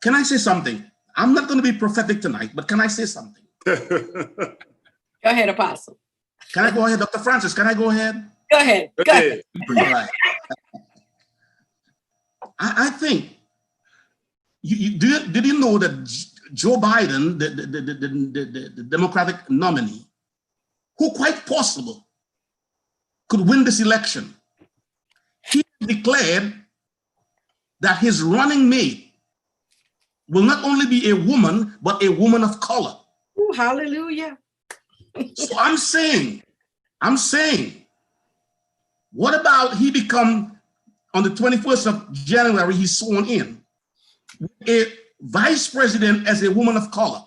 Can I say something? I'm not going to be prophetic tonight, but can I say something? Go ahead, Apostle. Can I go ahead, Dr. Francis? Can I go ahead? Go ahead. Go ahead. All right. I think, did you know that Joe Biden, the Democratic nominee, who quite possible could win this election, he declared that his running mate will not only be a woman, but a woman of color. Ooh, hallelujah. So I'm saying, what about he become, on the 21st of January, he's sworn in, a vice president as a woman of color.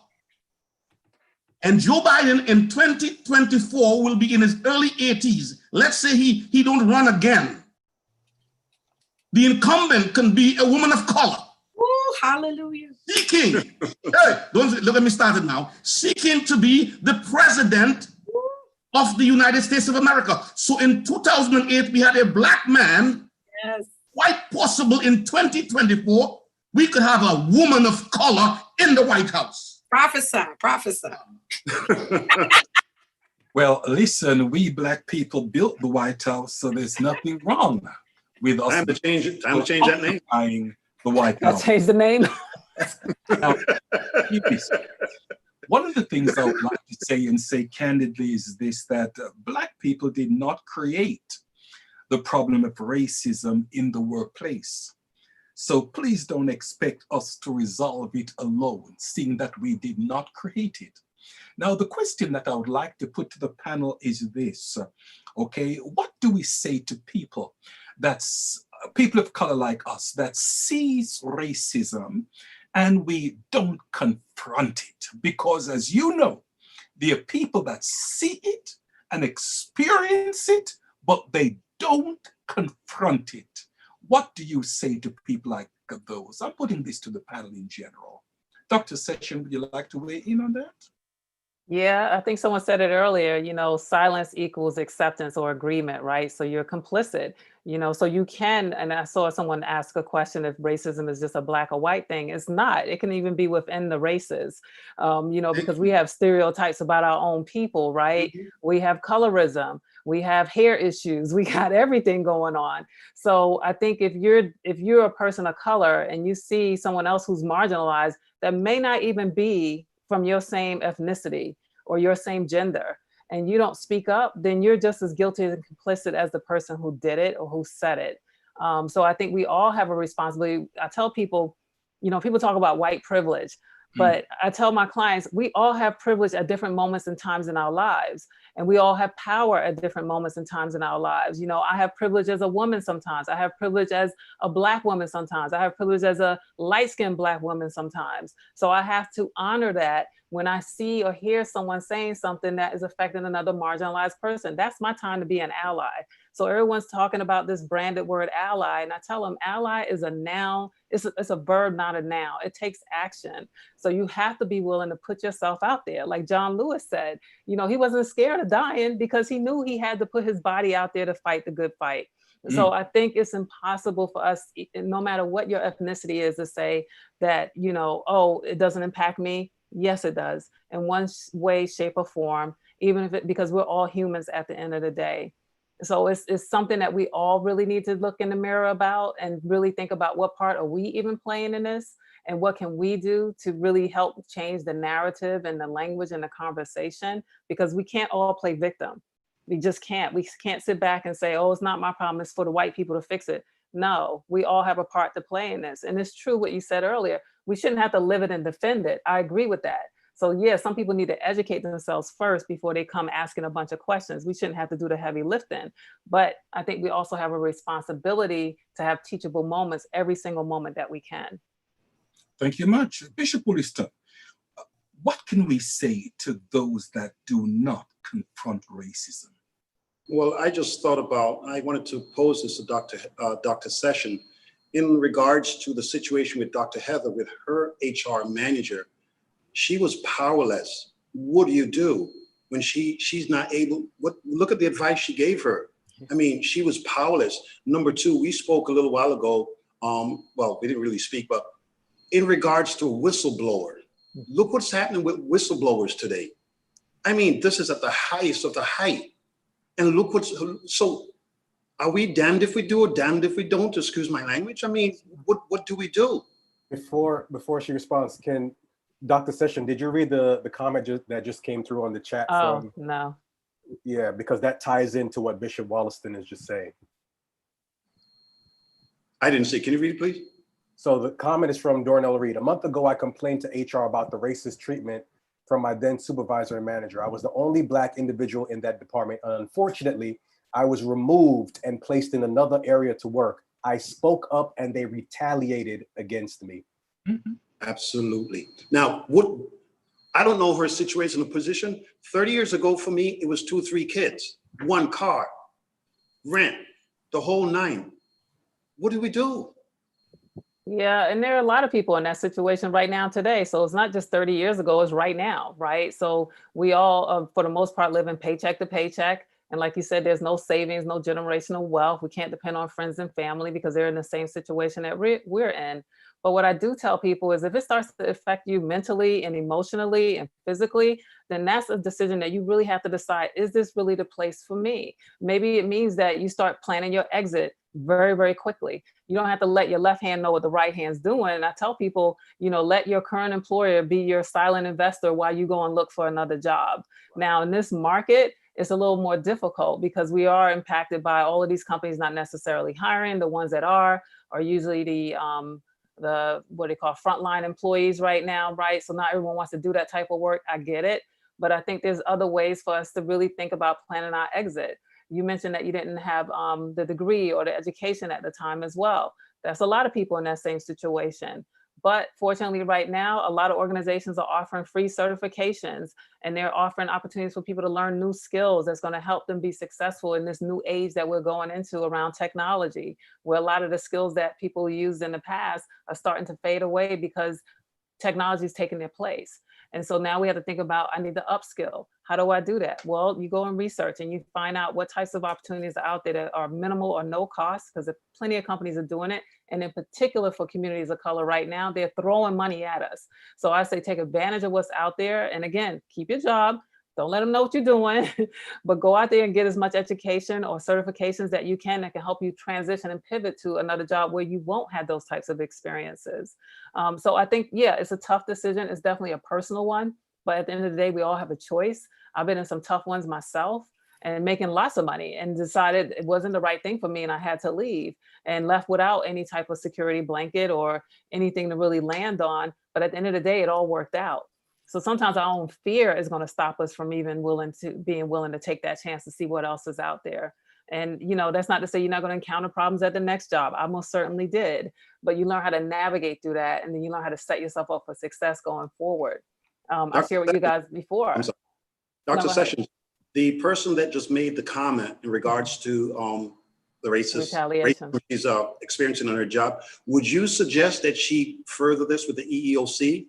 And Joe Biden in 2024 will be in his early 80s. Let's say he don't run again. The incumbent can be a woman of color. Ooh, hallelujah. Seeking, hey, don't let me start it now. Seeking to be the president of the United States of America. So in 2008, we had a black man. Yes. Quite possible in 2024, we could have a woman of color in the White House. Prophesy. Well, listen, we black people built the White House, so there's nothing wrong with us. Time to change it. Time to change that name. The White House. I'll change the name. Now, one of the things I would like to say and say candidly is this, that black people did not create the problem of racism in the workplace. So please don't expect us to resolve it alone, seeing that we did not create it. Now, the question that I would like to put to the panel is this, okay? What do we say to people people of color like us that sees racism and we don't confront it? Because as you know, there are people that see it and experience it, but they don't confront it. What do you say to people like those? I'm putting this to the panel in general. Dr. Session, would you like to weigh in on that? Yeah, I think someone said it earlier, silence equals acceptance or agreement, right? So you're complicit, so you can, and I saw someone ask a question if racism is just a black or white thing. It's not. It can even be within the races, Thank because we you. have stereotypes about our own people, right? Mhm. We have colorism, we have hair issues, we got everything going on. So I think if you're a person of color and you see someone else who's marginalized that may not even be from your same ethnicity or your same gender, and you don't speak up, then you're just as guilty and complicit as the person who did it or who said it. So I think we all have a responsibility. I tell people, people talk about white privilege, but I tell my clients, we all have privilege at different moments and times in our lives. And we all have power at different moments and times in our lives. I have privilege as a woman sometimes. I have privilege as a Black woman sometimes. I have privilege as a light-skinned Black woman sometimes. So I have to honor that when I see or hear someone saying something that is affecting another marginalized person. That's my time to be an ally. So everyone's talking about this branded word ally, and I tell them ally is a noun. It's a verb, not a noun. It takes action. So you have to be willing to put yourself out there. Like John Lewis said, he wasn't scared of dying because he knew he had to put his body out there to fight the good fight. So I think it's impossible for us, no matter what your ethnicity is, to say that, oh, it doesn't impact me. Yes, it does, in one way, shape, or form, even if because we're all humans at the end of the day. So it's something that we all really need to look in the mirror about and really think about what part are we even playing in this, and what can we do to really help change the narrative and the language and the conversation, because we can't all play victim. We just can't. We can't sit back and say, oh, it's not my problem, it's for the white people to fix it. No, we all have a part to play in this. And it's true what you said earlier. We shouldn't have to live it and defend it. I agree with that. So yeah, some people need to educate themselves first before they come asking a bunch of questions. We shouldn't have to do the heavy lifting. But I think we also have a responsibility to have teachable moments every single moment that we can. Thank you much. Bishop Williston, what can we say to those that do not confront racism? Well, I just thought about, I wanted to pose this to Dr. Session in regards to the situation with Dr. Heather, with her HR manager. She was powerless. What do you do when she's not able? Look at the advice she gave her. I mean, she was powerless. Number two, we spoke a little while ago. Well, we didn't really speak, but in regards to a whistleblower, look what's happening with whistleblowers today. I mean, this is at the highest of the height. And look so are we damned if we do or damned if we don't? Excuse my language. I mean, what do we do? Before she responds, can Dr. Session, did you read the comment that just came through on the chat? Oh, no. Yeah, because that ties into what Bishop Wollaston is just saying. I didn't see. Can you read it, please? So the comment is from Dornell Reed. A month ago, I complained to HR about the racist treatment from my then supervisor and manager. I was the only Black individual in that department. And unfortunately, I was removed and placed in another area to work. I spoke up and they retaliated against me. Mm-hmm. Absolutely. Now, I don't know her situation or position. 30 years ago for me, it was 2 or 3 kids, 1 car, rent, the whole 9. What do we do? Yeah, and there are a lot of people in that situation right now today. So it's not just 30 years ago, it's right now, right? So we all, for the most part, live in paycheck to paycheck. And like you said, there's no savings, no generational wealth. We can't depend on friends and family because they're in the same situation that we're in. But what I do tell people is if it starts to affect you mentally and emotionally and physically, then that's a decision that you really have to decide, is this really the place for me? Maybe it means that you start planning your exit very, very quickly. You don't have to let your left hand know what the right hand's doing. And I tell people, let your current employer be your silent investor while you go and look for another job. Now, in this market, it's a little more difficult because we are impacted by all of these companies not necessarily hiring. The ones that are usually the what they call frontline employees right now, right? So not everyone wants to do that type of work. I get it. But I think there's other ways for us to really think about planning our exit. You mentioned that you didn't have the degree or the education at the time as well. That's a lot of people in that same situation. But fortunately, right now, a lot of organizations are offering free certifications and they're offering opportunities for people to learn new skills that's going to help them be successful in this new age that we're going into around technology, where a lot of the skills that people used in the past are starting to fade away because technology is taking their place. And so now we have to think about, I need to upskill. How do I do that? Well, you go and research and you find out what types of opportunities are out there that are minimal or no cost, because plenty of companies are doing it. And in particular for communities of color right now, they're throwing money at us. So I say take advantage of what's out there. And again, keep your job. Don't let them know what you're doing, but go out there and get as much education or certifications that you can that can help you transition and pivot to another job where you won't have those types of experiences. So I think, yeah, it's a tough decision. It's definitely a personal one, but at the end of the day, we all have a choice. I've been in some tough ones myself and making lots of money and decided it wasn't the right thing for me and I had to leave and left without any type of security blanket or anything to really land on. But at the end of the day, it all worked out. So sometimes our own fear is going to stop us from even being willing to take that chance to see what else is out there. And, you know, that's not to say you're not going to encounter problems at the next job. I most certainly did, but you learn how to navigate through that. And then you learn how to set yourself up for success going forward. I shared with you guys before. Dr. Sessions, the person that just made the comment in regards to the racist retaliation she's experiencing on her job, would you suggest that she further this with the EEOC?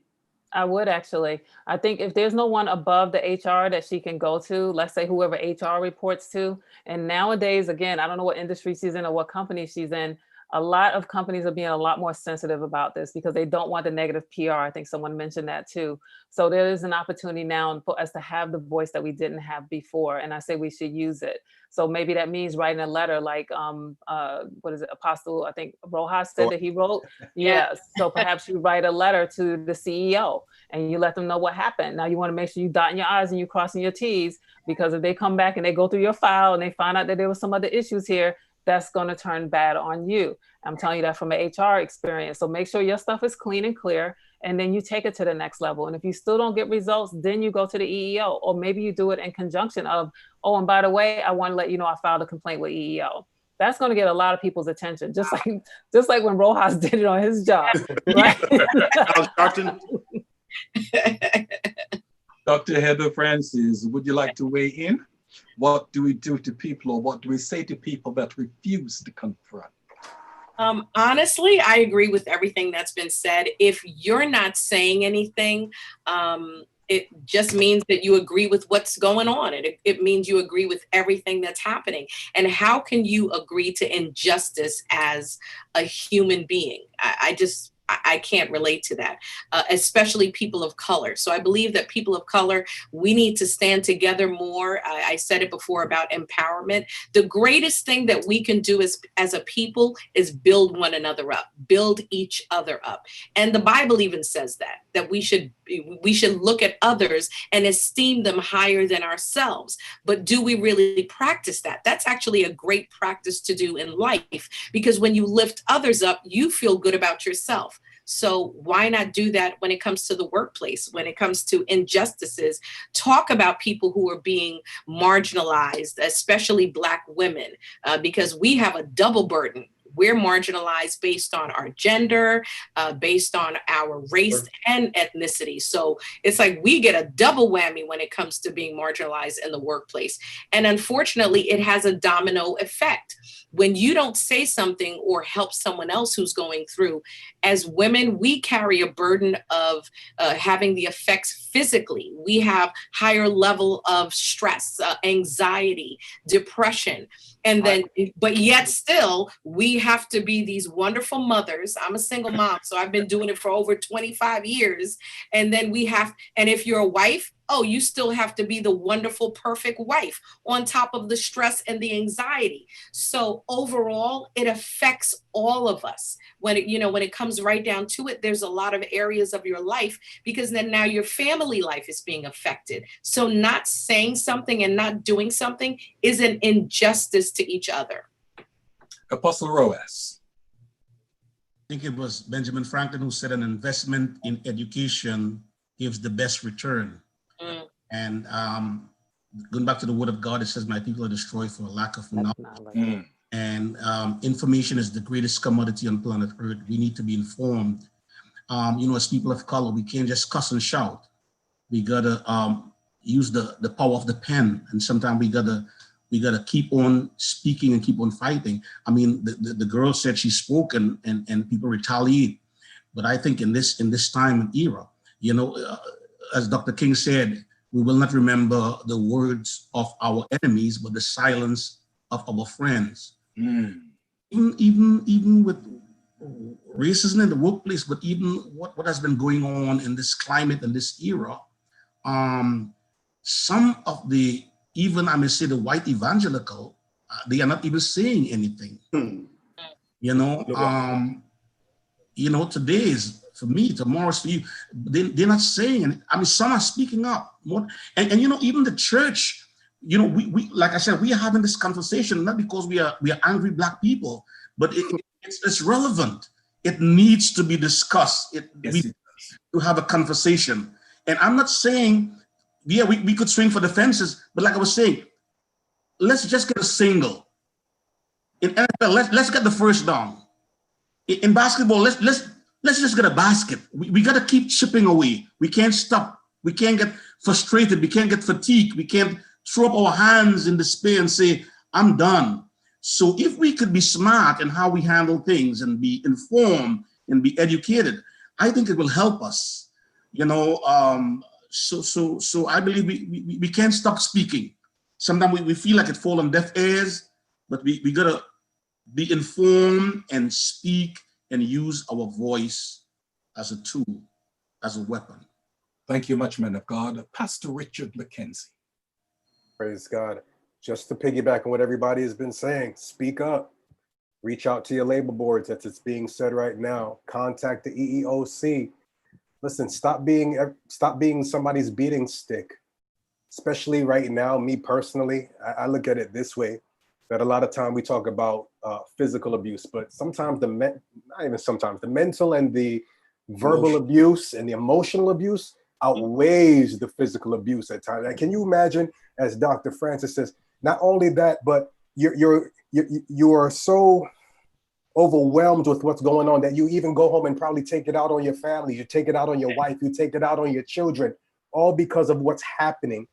I would actually. I think if there's no one above the HR that she can go to, let's say whoever HR reports to, and nowadays, again, I don't know what industry she's in or what company she's in, a lot of companies are being a lot more sensitive about this because they don't want the negative PR. I think someone mentioned that too. So there is an opportunity now for us to have the voice that we didn't have before. And I say we should use it. So maybe that means writing a letter like, what is it, Apostle, I think Rojas said that he wrote. Yeah. So perhaps you write a letter to the CEO and you let them know what happened. Now you want to make sure you dotting your I's and you crossing your T's, because if they come back and they go through your file and they find out that there was some other issues here, that's going to turn bad on you. I'm telling you that from an HR experience. So make sure your stuff is clean and clear, and then you take it to the next level. And if you still don't get results, then you go to the EEO, or maybe you do it in conjunction of, oh, and by the way, I want to let you know I filed a complaint with EEO. That's going to get a lot of people's attention, just like when Rojas did it on his job. Right? Dr. Heather Francis, would you like to weigh in? What do we do to people, or what do we say to people that refuse to confront? Honestly, I agree with everything that's been said. If you're not saying anything, it just means that you agree with what's going on. It means you agree with everything that's happening. And how can you agree to injustice as a human being? I can't relate to that, especially people of color. So I believe that people of color, we need to stand together more. I said it before about empowerment. The greatest thing that we can do as a people is build one another up, build each other up. And the Bible even says that we should look at others and esteem them higher than ourselves. But do we really practice that? That's actually a great practice to do in life, because when you lift others up, you feel good about yourself. So why not do that when it comes to the workplace, when it comes to injustices? Talk about people who are being marginalized, especially Black women, because we have a double burden. We're marginalized based on our gender, based on our race and ethnicity. So it's like we get a double whammy when it comes to being marginalized in the workplace. And unfortunately, it has a domino effect. When you don't say something or help someone else who's going through, as women, we carry a burden of having the effects physically. We have higher level of stress, anxiety, depression. And then, but yet still, we have to be these wonderful mothers. I'm a single mom, so I've been doing it for over 25 years. And then and if you're a wife, oh, you still have to be the wonderful, perfect wife on top of the stress and the anxiety. So overall, it affects all of us. When it comes right down to it, there's a lot of areas of your life, because then now your family life is being affected. So not saying something and not doing something is an injustice to each other. Apostle Rojas. I think it was Benjamin Franklin who said an investment in education gives the best return. And going back to the word of God, it says, my people are destroyed for a lack of knowledge. And information is the greatest commodity on planet Earth. We need to be informed. As people of color, we can't just cuss and shout. We gotta use the power of the pen. And sometimes we gotta keep on speaking and keep on fighting. I mean, the girl said she spoke and people retaliate. But I think in this time and era, as Dr. King said, we will not remember the words of our enemies, but the silence of our friends. Mm. Even with racism in the workplace, but even what has been going on in this climate and this era, some of the, even I may say the white evangelical, they are not even saying anything. Today is for me, tomorrow's for you. They're not saying anything. I mean, some are speaking up more, and even the church. We like I said, we are having this conversation not because we are angry Black people, but it's relevant. It needs to be discussed. We need to have a conversation. And I'm not saying, we could swing for the fences, but like I was saying, let's just get a single. In NFL, let's get the first down. In basketball, let's just get a basket. We got to keep chipping away. We can't stop. We can't get frustrated. We can't get fatigued. We can't throw up our hands in despair and say, I'm done. So if we could be smart in how we handle things and be informed and be educated, I think it will help us. So I believe we can't stop speaking. Sometimes we feel like it falls on deaf ears, but we gotta be informed and speak and use our voice as a tool, as a weapon. Thank you much, man of God. Pastor Richard McKenzie. Praise God. Just to piggyback on what everybody has been saying, speak up. Reach out to your labor boards, as it's being said right now. Contact the EEOC. Listen, stop being somebody's beating stick. Especially right now, me personally, I look at it this way, that a lot of time we talk about physical abuse, but sometimes the mental and the verbal abuse and the emotional abuse outweighs the physical abuse at times. Like, can you imagine, as Dr. Francis says, not only that, but you are so overwhelmed with what's going on that you even go home and probably take it out on your family, you take it out on your wife, you take it out on your children, all because of what's happening.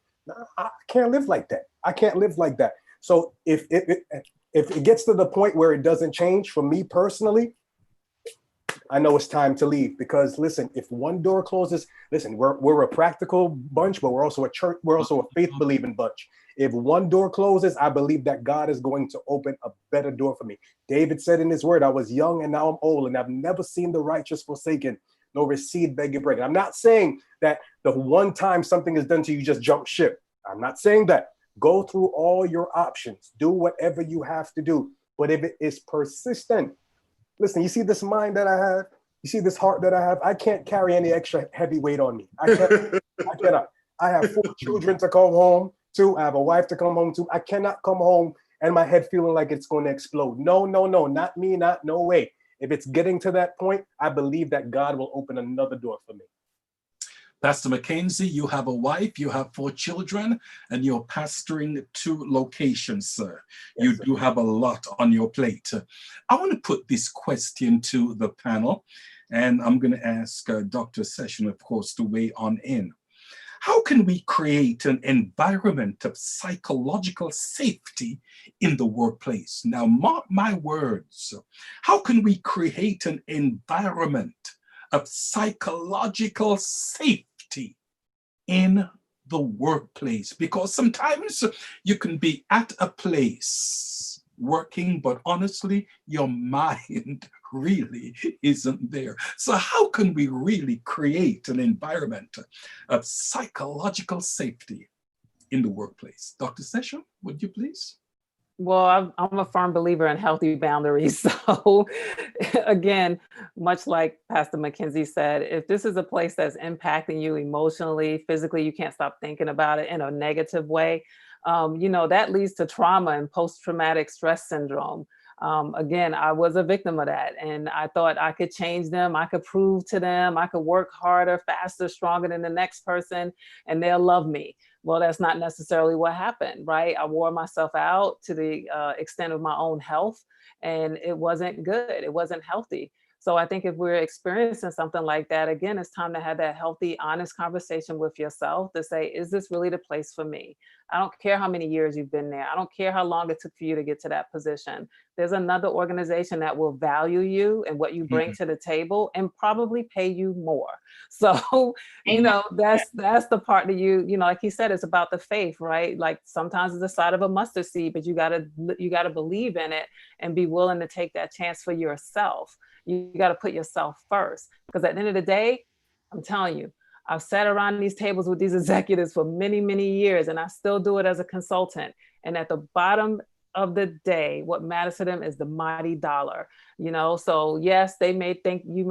I can't live like that. I can't live like that. So if it gets to the point where it doesn't change, for me personally, I know it's time to leave, because listen, if one door closes, listen, we're a practical bunch, but we're also a church, we're also a faith believing bunch. If one door closes, I believe that God is going to open a better door for me. David said in his word, I was young and now I'm old, and I've never seen the righteous forsaken, nor his seed begging bread. I'm not saying that the one time something is done to you, just jump ship. I'm not saying that. Go through all your options. Do whatever you have to do. But if it is persistent, listen, you see this mind that I have? You see this heart that I have? I can't carry any extra heavy weight on me. I cannot. I have 4 children to come home to. I have a wife to come home to. I cannot come home and my head feeling like it's going to explode. No, not me, no way. If it's getting to that point, I believe that God will open another door for me. Pastor McKenzie, you have a wife, you have 4 children, and you're pastoring 2 locations, sir. Yes, you do have a lot on your plate. I want to put this question to the panel, and I'm going to ask Dr. Session, of course, to weigh on in. How can we create an environment of psychological safety in the workplace? Now, mark my words. How can we create an environment of psychological safety in the workplace? Because sometimes you can be at a place working, but honestly, your mind really isn't there. So how can we really create an environment of psychological safety in the workplace? Dr. Session, would you please? Well, I'm a firm believer in healthy boundaries. So again, much like Pastor McKenzie said, if this is a place that's impacting you emotionally, physically, you can't stop thinking about it in a negative way, that leads to trauma and post-traumatic stress syndrome. Again, I was a victim of that, and I thought I could change them. I could prove to them, I could work harder, faster, stronger than the next person, and they'll love me. Well, that's not necessarily what happened, right? I wore myself out to the extent of my own health, and it wasn't good. It wasn't healthy. So I think if we're experiencing something like that, again, it's time to have that healthy, honest conversation with yourself to say, is this really the place for me? I don't care how many years you've been there. I don't care how long it took for you to get to that position. There's another organization that will value you and what you bring to the table and probably pay you more. So, that's the part that like he said, it's about the faith, right? Like sometimes it's the side of a mustard seed, but you gotta believe in it and be willing to take that chance for yourself. You got to put yourself first, because at the end of the day, I'm telling you, I've sat around these tables with these executives for many, many years, and I still do it as a consultant. And at the bottom of the day, what matters to them is the mighty dollar, So yes, you may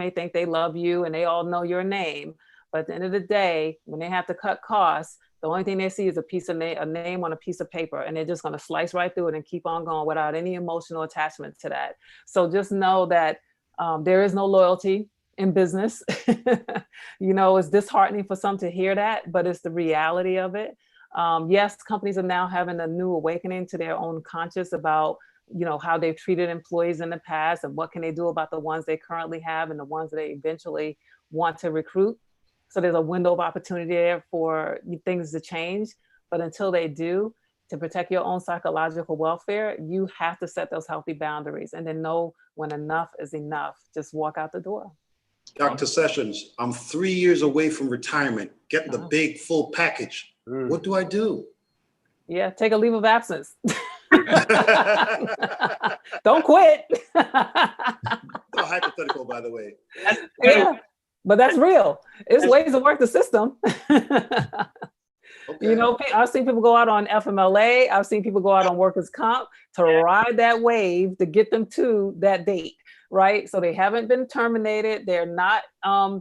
think they love you and they all know your name. But at the end of the day, when they have to cut costs, the only thing they see is a name on a piece of paper, and they're just going to slice right through it and keep on going without any emotional attachment to that. So just know that there is no loyalty in business. It's disheartening for some to hear that, but it's the reality of it. Yes, companies are now having a new awakening to their own conscious about, how they've treated employees in the past and what can they do about the ones they currently have and the ones that they eventually want to recruit. So there's a window of opportunity there for things to change. But until they do, to protect your own psychological welfare, you have to set those healthy boundaries and then know when enough is enough. Just walk out the door. Dr. Sessions, I'm 3 years away from retirement, getting the big full package. What do I do? Yeah, take a leave of absence. Don't quit. So hypothetical, by the way. Yeah, but that's real. It's ways to work the system. Okay. I've seen people go out on FMLA. I've seen people go out on workers' comp to ride that wave to get them to that date, right? So they haven't been terminated. They're not,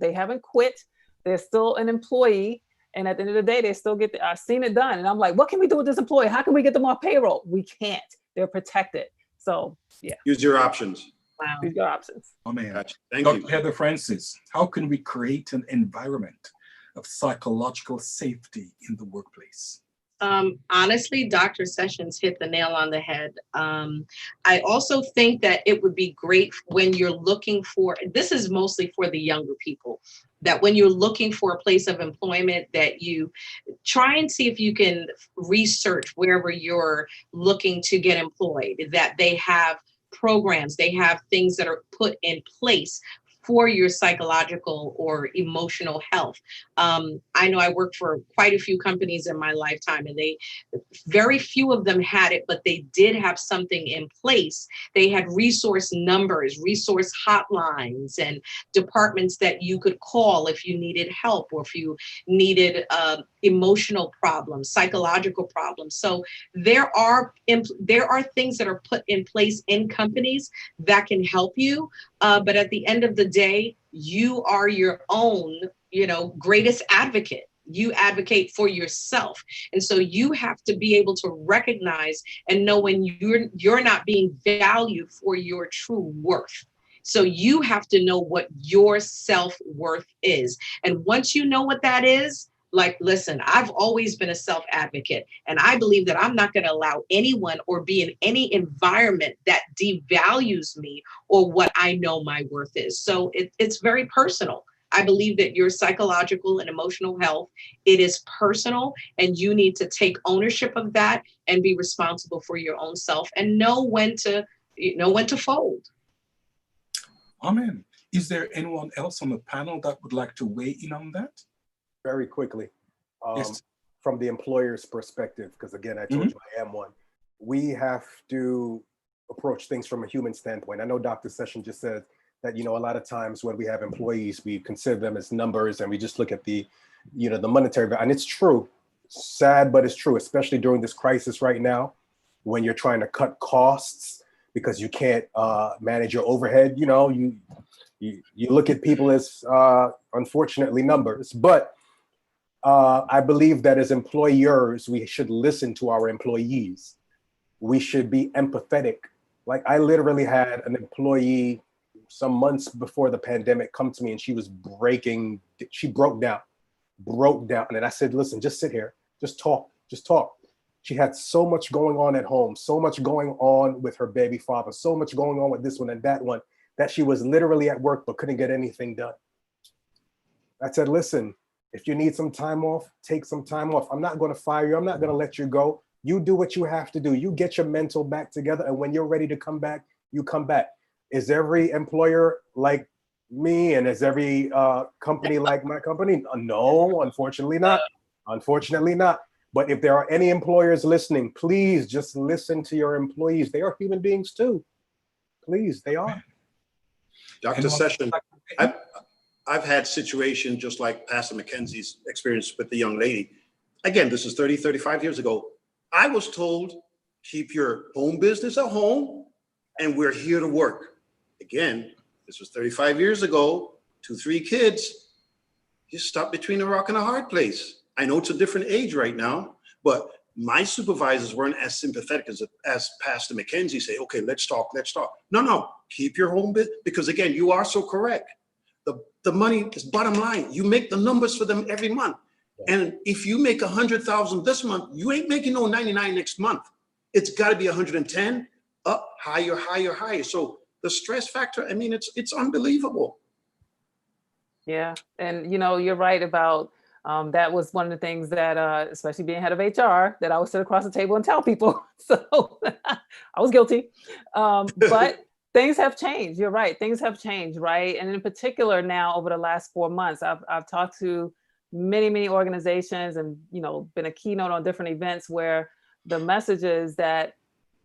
they haven't quit. They're still an employee. And at the end of the day, they still get, I've seen it done. And I'm like, what can we do with this employee? How can we get them off payroll? We can't. They're protected. So yeah. Use your options. Wow. Use your options. Oh man. Gotcha. Thank Dr. you. Heather Francis, how can we create an environment of psychological safety in the workplace? Honestly, Dr. Sessions hit the nail on the head. I also think that it would be great when you're looking for, this is mostly for the younger people, that when you're looking for a place of employment, that you try and see if you can research wherever you're looking to get employed, that they have programs, they have things that are put in place for your psychological or emotional health. I know I worked for quite a few companies in my lifetime, and very few of them had it, but they did have something in place. They had resource numbers, resource hotlines, and departments that you could call if you needed help or if you needed emotional problems, psychological problems. So there are things that are put in place in companies that can help you. But at the end of the day, you are your own, greatest advocate. You advocate for yourself. And so you have to be able to recognize and know when you're not being valued for your true worth. So you have to know what your self-worth is. And once you know what that is, like, listen, I've always been a self-advocate, and I believe that I'm not going to allow anyone or be in any environment that devalues me or what I know my worth is. So it's very personal. I believe that your psychological and emotional health, it is personal, and you need to take ownership of that and be responsible for your own self and know when to fold. Amen. Is there anyone else on the panel that would like to weigh in on that? Very quickly, Yes. from the employer's perspective, because again, I told you I am one, we have to approach things from a human standpoint. I know Dr. Session just said that, a lot of times when we have employees, we consider them as numbers and we just look at the, the monetary value. And it's true, sad, but it's true, especially during this crisis right now, when you're trying to cut costs because you can't manage your overhead. You look at people as unfortunately numbers, but I believe that as employers, we should listen to our employees. We should be empathetic. Like, I literally had an employee some months before the pandemic come to me, and she broke down. And I said, listen, just sit here, just talk. She had so much going on at home, so much going on with her baby father, so much going on with this one and that one, that she was literally at work but couldn't get anything done. I said, listen, if you need some time off, take some time off. I'm not going to fire you. I'm not going to let you go. You do what you have to do. You get your mental back together. And when you're ready to come back, you come back. Is every employer like me? And is every company like my company? No, unfortunately not. Unfortunately not. But if there are any employers listening, please just listen to your employees. They are human beings too. Please, they are. Dr. Session, I've had situations just like Pastor McKenzie's experience with the young lady. Again, this is 30, 35 years ago. I was told, keep your home business at home and we're here to work. Again, this was 35 years ago, 2, 3 kids. You stuck between a rock and a hard place. I know it's a different age right now, but my supervisors weren't as sympathetic as Pastor McKenzie say, okay, let's talk. No, keep your home business, because again, you are so correct. The money is bottom line. You make the numbers for them every month. And if you make 100,000 this month, you ain't making no 99 next month. It's got to be 110, up, higher. So the stress factor, I mean, it's unbelievable. Yeah, and you're right about that was one of the things that, especially being head of HR, that I would sit across the table and tell people. So I was guilty, but things have changed. You're right. Things have changed, right? And in particular now over the last 4 months, I've talked to many organizations and, been a keynote on different events where the message is that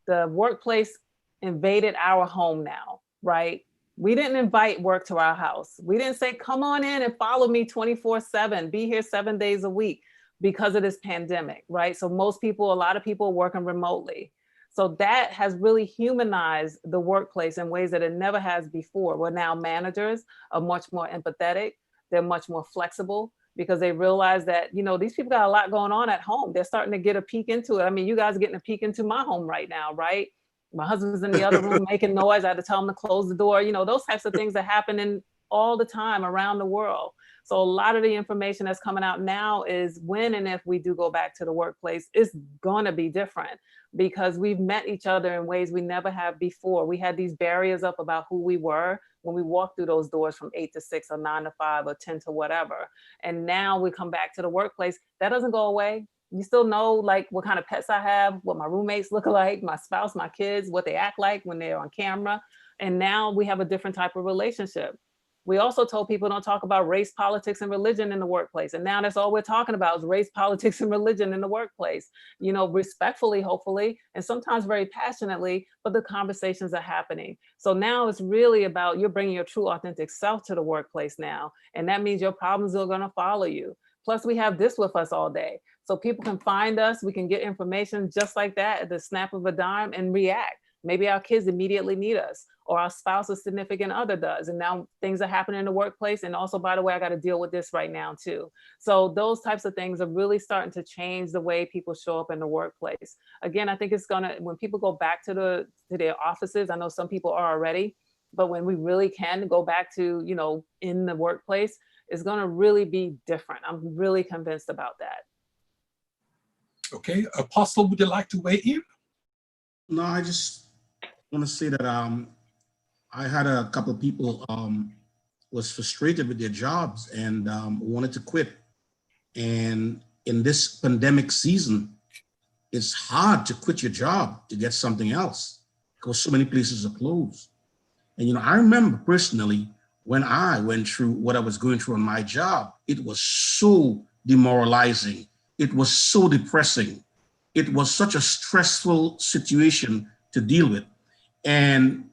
the workplace invaded our home now, right? We didn't invite work to our house. We didn't say, come on in and follow me 24/7, be here 7 days a week because of this pandemic, right? So a lot of people are working remotely. So that has really humanized the workplace in ways that it never has before, where now managers are much more empathetic. They're much more flexible because they realize that, these people got a lot going on at home. They're starting to get a peek into it. I mean, you guys are getting a peek into my home right now, right? My husband's in the other room making noise. I had to tell him to close the door. Those types of things are happening all the time around the world. So a lot of the information that's coming out now is when and if we do go back to the workplace, it's gonna be different because we've met each other in ways we never have before. We had these barriers up about who we were when we walked through those doors from 8 to 6 or 9 to 5 or 10 to whatever. And now we come back to the workplace, that doesn't go away. You still know like what kind of pets I have, what my roommates look like, my spouse, my kids, what they act like when they're on camera. And now we have a different type of relationship. We also told people don't talk about race, politics, and religion in the workplace. And now that's all we're talking about is race, politics, and religion in the workplace, respectfully, hopefully, and sometimes very passionately, but the conversations are happening. So now it's really about you're bringing your true authentic self to the workplace now. And that means your problems are gonna follow you. Plus we have this with us all day. So people can find us, we can get information just like that at the snap of a dime and react. Maybe our kids immediately need us or our spouse or significant other does. And now things are happening in the workplace. And also, by the way, I got to deal with this right now too. So those types of things are really starting to change the way people show up in the workplace. Again, I think it's gonna, when people go back to their offices, I know some people are already, but when we really can go back to, in the workplace, it's gonna really be different. I'm really convinced about that. Okay, Apostle, would you like to weigh in? No, I just want to say that I had a couple of people was frustrated with their jobs and wanted to quit. And in this pandemic season, it's hard to quit your job to get something else because so many places are closed. And I remember personally when I went through what I was going through on my job, it was so demoralizing. It was so depressing. It was such a stressful situation to deal with. And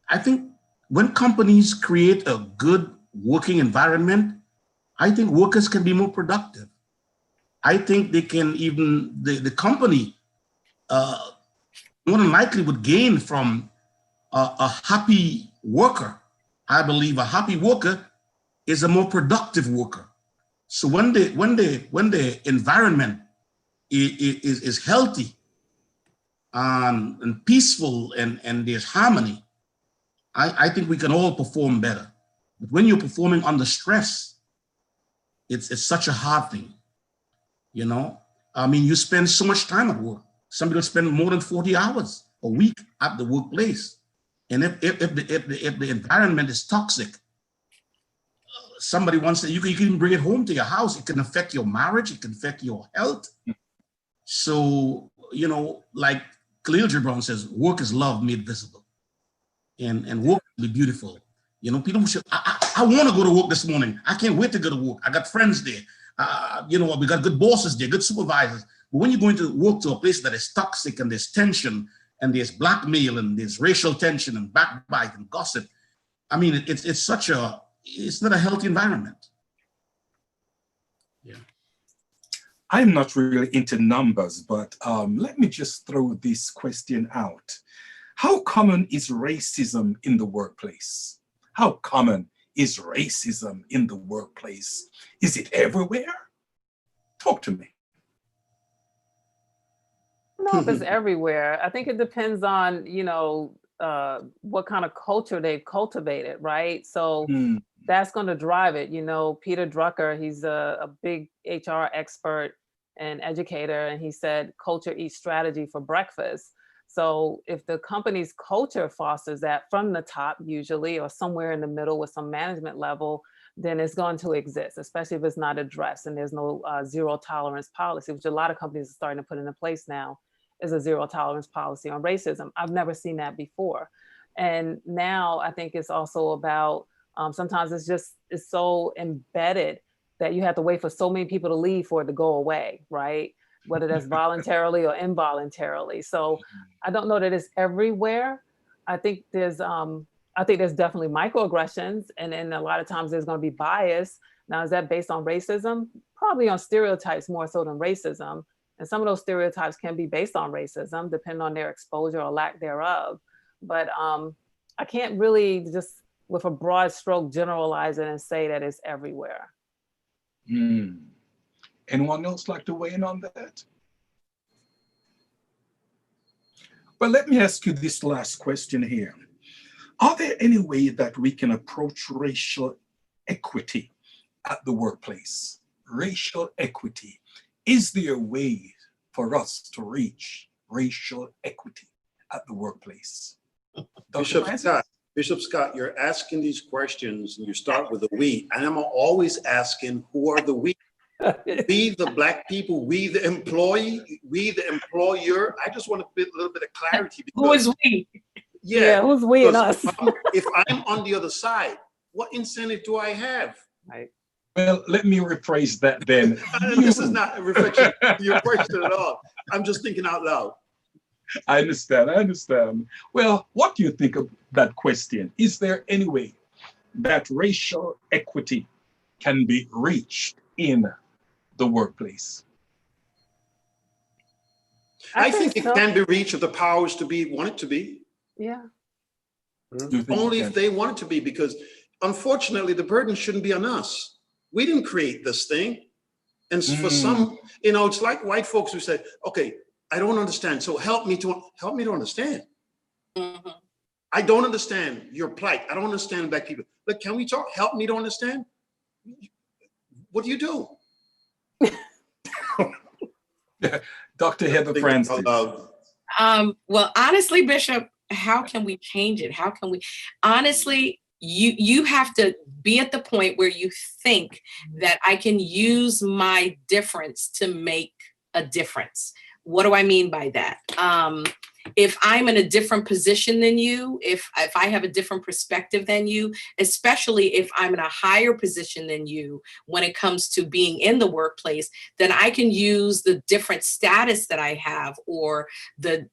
I think when companies create a good working environment, I think workers can be more productive. I think they can even, the company more than likely would gain from a happy worker. I believe a happy worker is a more productive worker. So when the environment is healthy and peaceful and there's harmony, I think we can all perform better. But when you're performing under stress, it's such a hard thing, I mean, you spend so much time at work. Some people spend more than 40 hours a week at the workplace. And if the environment is toxic, somebody once said you can even bring it home to your house. It can affect your marriage. It can affect your health. So, like Khalil Gibran says, work is love made visible. And work can be beautiful. People should, I want to go to work this morning. I can't wait to go to work. I got friends there. We got good bosses there, good supervisors. But when you're going to work to a place that is toxic and there's tension and there's blackmail and there's racial tension and backbite and gossip, I mean, it's not a healthy environment. Yeah. I'm not really into numbers, but let me just throw this question out. How common is racism in the workplace? How common is racism in the workplace? Is it everywhere? Talk to me. I don't know if it's everywhere. I think it depends on, what kind of culture they've cultivated, right? So that's going to drive it. Peter Drucker, he's a big HR expert and educator, and he said, culture eats strategy for breakfast. So if the company's culture fosters that from the top usually, or somewhere in the middle with some management level, then it's going to exist, especially if it's not addressed and there's no zero tolerance policy, which a lot of companies are starting to put into place now, is a zero tolerance policy on racism. I've never seen that before. And now I think it's also about, sometimes it's so embedded that you have to wait for so many people to leave for it to go away, right? Whether that's voluntarily or involuntarily. So I don't know that it's everywhere. I think there's definitely microaggressions, and then a lot of times there's going to be bias. Now, is that based on racism? Probably on stereotypes more so than racism. And some of those stereotypes can be based on racism, depending on their exposure or lack thereof. But I can't really just with a broad stroke generalize it and say that it's everywhere. Anyone else like to weigh in on that? Well, let me ask you this last question here. Are there any way that we can approach racial equity at the workplace? Racial equity. Is there a way for us to reach racial equity at the workplace? Bishop Scott, you're asking these questions and you start with the we, and I'm always asking, who are the we? We, the Black people, we, the employee, we, the employer. I just want a little bit of clarity. Who is we? Yeah, who's we and us? If I'm on the other side, what incentive do I have? Right. Well, let me rephrase that then. This is not a reflection of your question at all. I'm just thinking out loud. I understand. Well, what do you think of that question? Is there any way that racial equity can be reached in the workplace? I think it can be reached if the powers to be want it to be. Yeah. Only if they want it to be, because unfortunately the burden shouldn't be on us. We didn't create this thing. And for some, it's like white folks who say, okay, I don't understand. So help me to understand. Mm-hmm. I don't understand your plight. I don't understand Black people. But can we talk? Help me to understand. What do you do? Dr. Heather Francis. Well, honestly, Bishop, how can we change it? How can we, honestly, you have to be at the point where you think that I can use my difference to make a difference. What do I mean by that? If I'm in a different position than you, if I have a different perspective than you, especially if I'm in a higher position than you when it comes to being in the workplace, then I can use the different status that I have, or the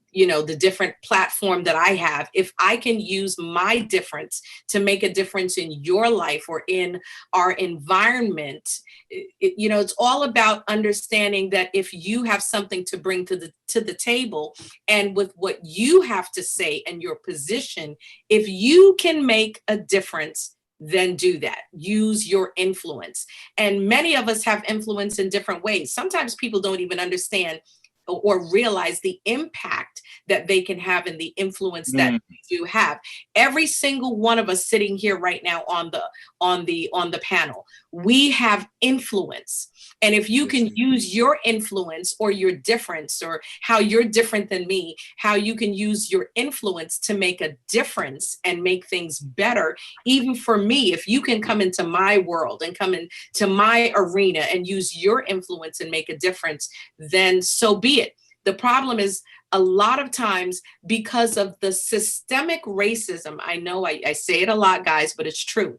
different platform that I have. If I can use my difference to make a difference in your life or in our environment, it's all about understanding that if you have something to bring to the table, and with what you have to say and your position, if you can make a difference, then do that. Use your influence. And many of us have influence in different ways. Sometimes people don't even understand or realize the impact that they can have and the influence that they do have. Every single one of us sitting here right now on the panel, we have influence. And if you can use your influence or your difference, or how you're different than me, how you can use your influence to make a difference and make things better, even for me, if you can come into my world and come into my arena and use your influence and make a difference, then so be it. The problem is, a lot of times, because of the systemic racism, I know I say it a lot, guys, but it's true.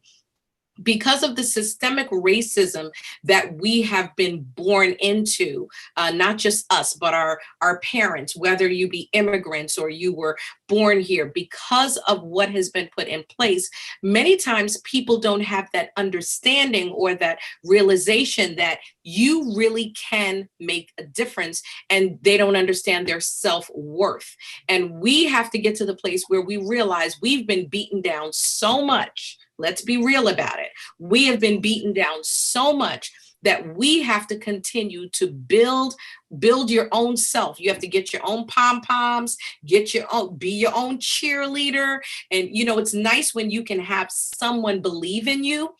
Because of the systemic racism that we have been born into, not just us, but our parents, whether you be immigrants or you were born here, because of what has been put in place, many times people don't have that understanding or that realization that you really can make a difference, and they don't understand their self-worth. And we have to get to the place where we realize we've been beaten down so much. Let's be real about it. We have been beaten down so much that we have to continue to build your own self. You have to get your own pom-poms, be your own cheerleader. And, you know, it's nice when you can have someone believe in you.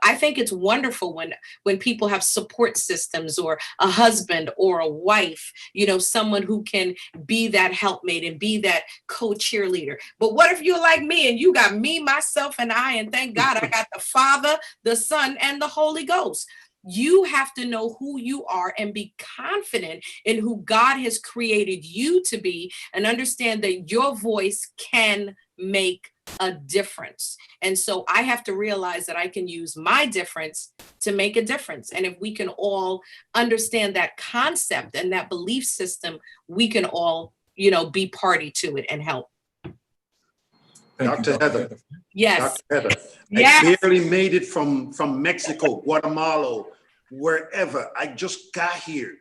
I think it's wonderful when people have support systems, or a husband or a wife, you know, someone who can be that helpmate and be that co-cheerleader. But what if you're like me and you got me, myself, and I, and thank God I got the Father, the Son, and the Holy Ghost. You have to know who you are and be confident in who God has created you to be, and understand that your voice can make a difference. And so I have to realize that I can use my difference to make a difference. And if we can all understand that concept and that belief system, we can all, you know, be party to it and help. Dr. Heather. Yes. Dr. Heather. Yes. I barely made it from Mexico, Guatemala, wherever. I just got here.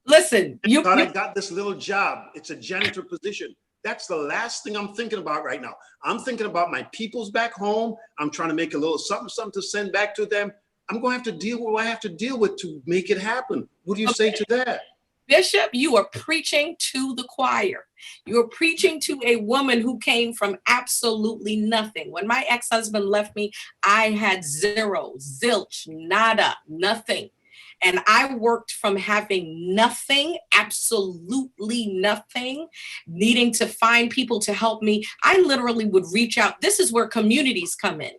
Listen, I got this little job. It's a janitor position. That's the last thing I'm thinking about right now. I'm thinking about my peoples back home. I'm trying to make a little something to send back to them. I'm going to have to deal with what I have to deal with to make it happen. What do you say to that? Bishop, you are preaching to the choir. You're preaching to a woman who came from absolutely nothing. When my ex-husband left me, I had zero, zilch, nada, nothing. And I worked from having nothing, absolutely nothing, needing to find people to help me. I literally would reach out. This is where communities come in.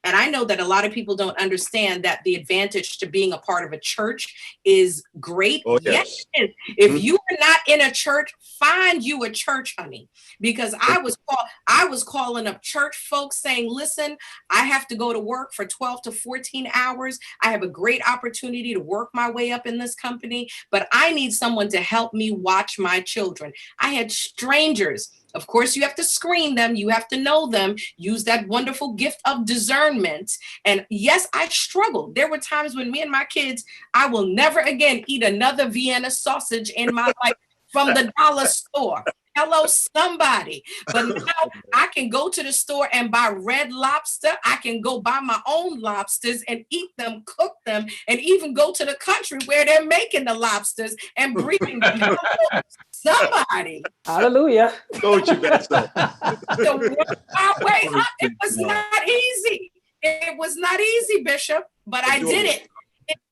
And I know that a lot of people don't understand that the advantage to being a part of a church is great. Oh, yes. Yes. If you are not in a church, find you a church, honey. Because I was calling up church folks saying, listen, I have to go to work for 12 to 14 hours. I have a great opportunity to work my way up in this company, but I need someone to help me watch my children. I had strangers. Of course, you have to screen them. You have to know them. Use that wonderful gift of discernment. And yes, I struggled. There were times when me and my kids, I will never again eat another Vienna sausage in my life from the dollar store. Hello, somebody. But now I can go to the store and buy Red Lobster. I can go buy my own lobsters and eat them, cook them, and even go to the country where they're making the lobsters and breeding them. Hello, somebody. Hallelujah. Don't you bet so. So my way up, it was not easy. It was not easy, Bishop, but I did it.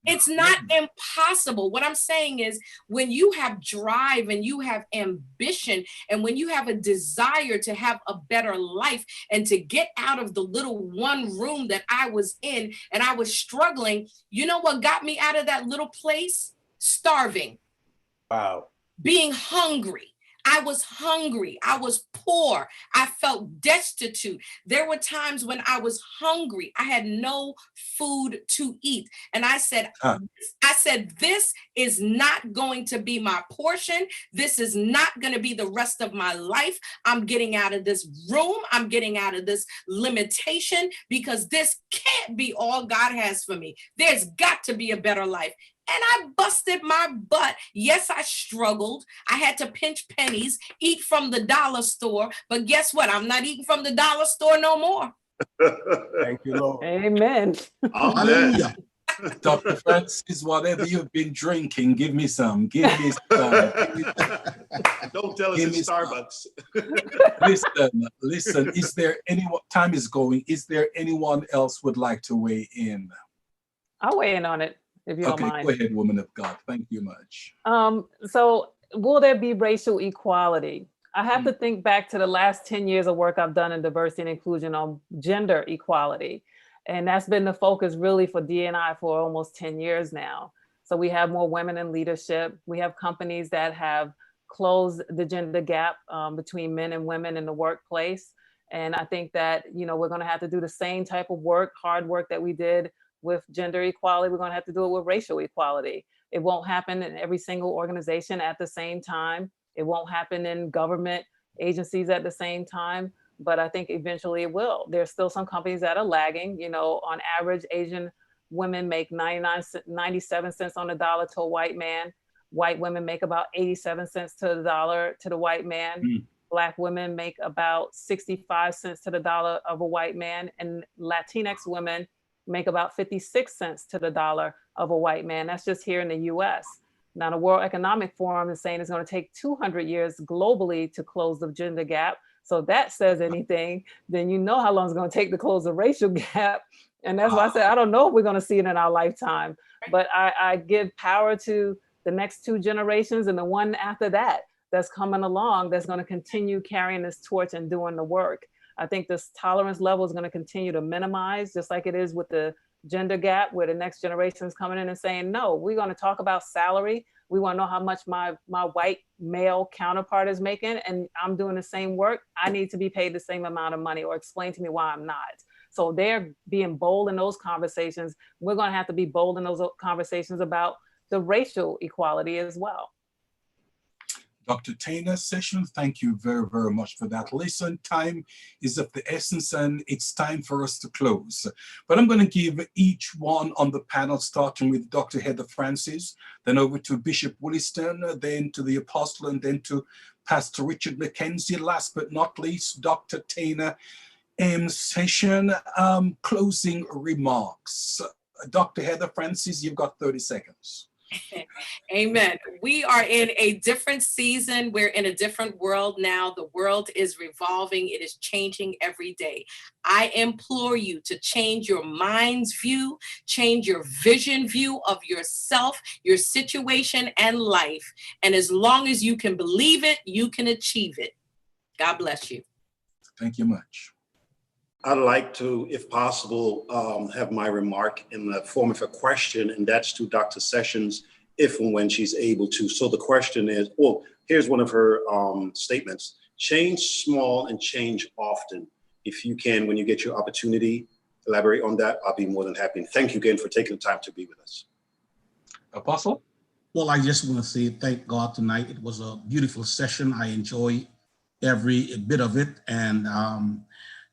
It's not impossible. What I'm saying is, when you have drive and you have ambition, and when you have a desire to have a better life and to get out of the little one room that I was in, and I was struggling, you know what got me out of that little place? Starving. Wow. Being hungry. I was hungry. I was poor. I felt destitute. There were times when I was hungry. I had no food to eat. And I said, this is not going to be my portion. This is not going to be the rest of my life. I'm getting out of this room. I'm getting out of this limitation, because this can't be all God has for me. There's got to be a better life. And I busted my butt. Yes, I struggled. I had to pinch pennies, eat from the dollar store. But guess what? I'm not eating from the dollar store no more. Thank you, Lord. Amen. Hallelujah. Dr. Francis, whatever you've been drinking, give me some. Give me some. Don't tell us it's Starbucks. Listen, is there anyone, time is going, is there anyone else would like to weigh in? I'll weigh in on it if you don't Okay, mind. go ahead, woman of God. Thank you much. So will there be racial equality? I have to think back to the last 10 years of work I've done in diversity and inclusion on gender equality. And that's been the focus really for D&I for almost 10 years now. So we have more women in leadership. We have companies that have closed the gender gap between men and women in the workplace. And I think that, we're going to have to do the same type of work, hard work that we did with gender equality. We're going to have to do it with racial equality. It won't happen in every single organization at the same time. It won't happen in government agencies at the same time, but I think eventually it will. There's still some companies that are lagging. On average, Asian women make 97 cents on the dollar to a white man. White women make about 87 cents to the dollar to the white man. Black women make about 65 cents to the dollar of a white man, and Latinx women make about 56 cents to the dollar of a white man. That's just here in the US. Now, the World Economic Forum is saying it's going to take 200 years globally to close the gender gap. So if that says anything, then you know how long it's going to take to close the racial gap. And that's why I said, I don't know if we're going to see it in our lifetime, but I give power to the next 2 generations and the one after that that's coming along that's going to continue carrying this torch and doing the work. I think this tolerance level is going to continue to minimize, just like it is with the gender gap, where the next generation is coming in and saying, no, we're going to talk about salary. We want to know how much my white male counterpart is making, and I'm doing the same work. I need to be paid the same amount of money, or explain to me why I'm not. So they're being bold in those conversations. We're going to have to be bold in those conversations about the racial equality as well. Dr. Taina Sessions, thank you very, very much for that. Listen, time is of the essence, and it's time for us to close. But I'm going to give each one on the panel, starting with Dr. Heather Francis, then over to Bishop Williston, then to the Apostle, and then to Pastor Richard McKenzie. Last but not least, Dr. Taina Sessions, closing remarks. Dr. Heather Francis, you've got 30 seconds. Amen. We are in a different season. We're in a different world now. The world is revolving. It is changing every day. I implore you to change your mind's view, change your vision view of yourself, your situation, and life. And as long as you can believe it, you can achieve it. God bless you. Thank you much. I'd like to, if possible, have my remark in the form of a question, and that's to Dr. Sessions, if and when she's able to. So the question is, well, here's one of her statements: change small and change often. If you can, when you get your opportunity, elaborate on that. I'll be more than happy. And thank you again for taking the time to be with us. Apostle? Well, I just want to say thank God tonight. It was a beautiful session. I enjoy every bit of it. And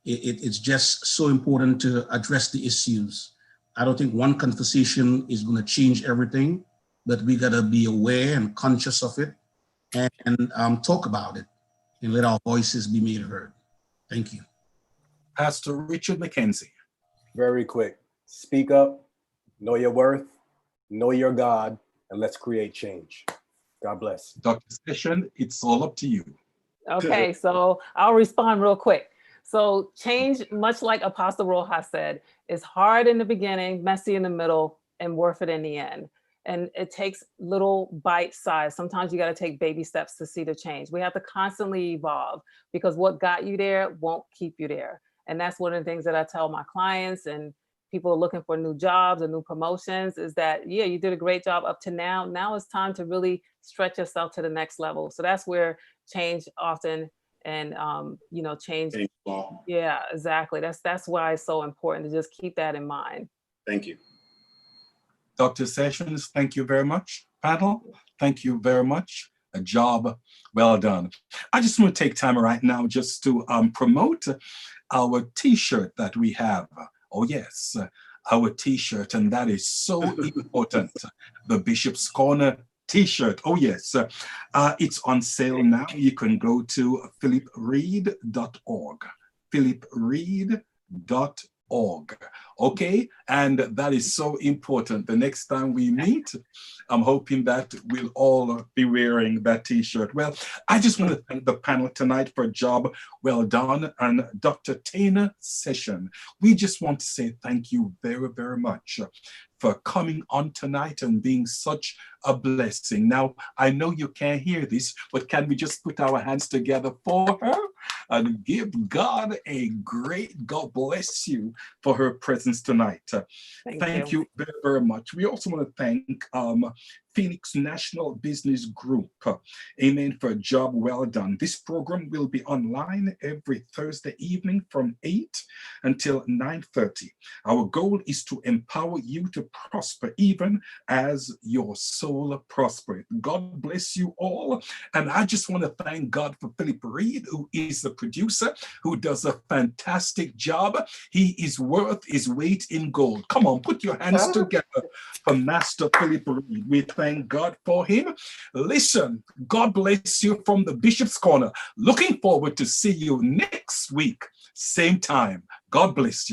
it's just so important to address the issues. I don't think one conversation is going to change everything, but we got to be aware and conscious of it and talk about it and let our voices be made heard. Thank you. Pastor Richard McKenzie. Very quick. Speak up, know your worth, know your God, and let's create change. God bless. Dr. Sessions, it's all up to you. Okay, so I'll respond real quick. So change, much like Apostle Rojas said, is hard in the beginning, messy in the middle, and worth it in the end. And it takes little bite size. Sometimes you got to take baby steps to see the change. We have to constantly evolve, because what got you there won't keep you there. And that's one of the things that I tell my clients and people are looking for new jobs or new promotions, is that, yeah, you did a great job up to now. Now it's time to really stretch yourself to the next level. So that's where change often and change. Yeah, exactly. That's why it's so important to just keep that in mind. Thank you. Dr. Sessions, thank you very much. Panel, thank you very much. A job well done. I just want to take time right now just to promote our t-shirt that we have. Oh yes, our t-shirt, and that is so important. The Bishop's Corner t-shirt. Oh yes, it's on sale now. You can go to philipreed.org. philipreed.org. Okay, and that is so important. The next time we meet, I'm hoping that we'll all be wearing that t-shirt. Well, I just want to thank the panel tonight for a job well done, and Dr. Tana Session. We just want to say thank you very, very much for coming on tonight and being such a blessing. Now, I know you can't hear this, but can we just put our hands together for her and give God a great God bless you for her presence tonight. Thank you very, very much. We also want to thank Phoenix National Business Group, amen, for a job well done. This program will be online every Thursday evening from 8 until 9:30. Our goal is to empower you to prosper even as your soul prospereth. God bless you all. And I just want to thank God for Philip Reed, who is the producer, who does a fantastic job. He is worth his weight in gold. Come on, put your hands together for Master Philip Reed. We thank God for him. Listen, God bless you from the Bishop's Corner. Looking forward to see you next week, same time. God bless you.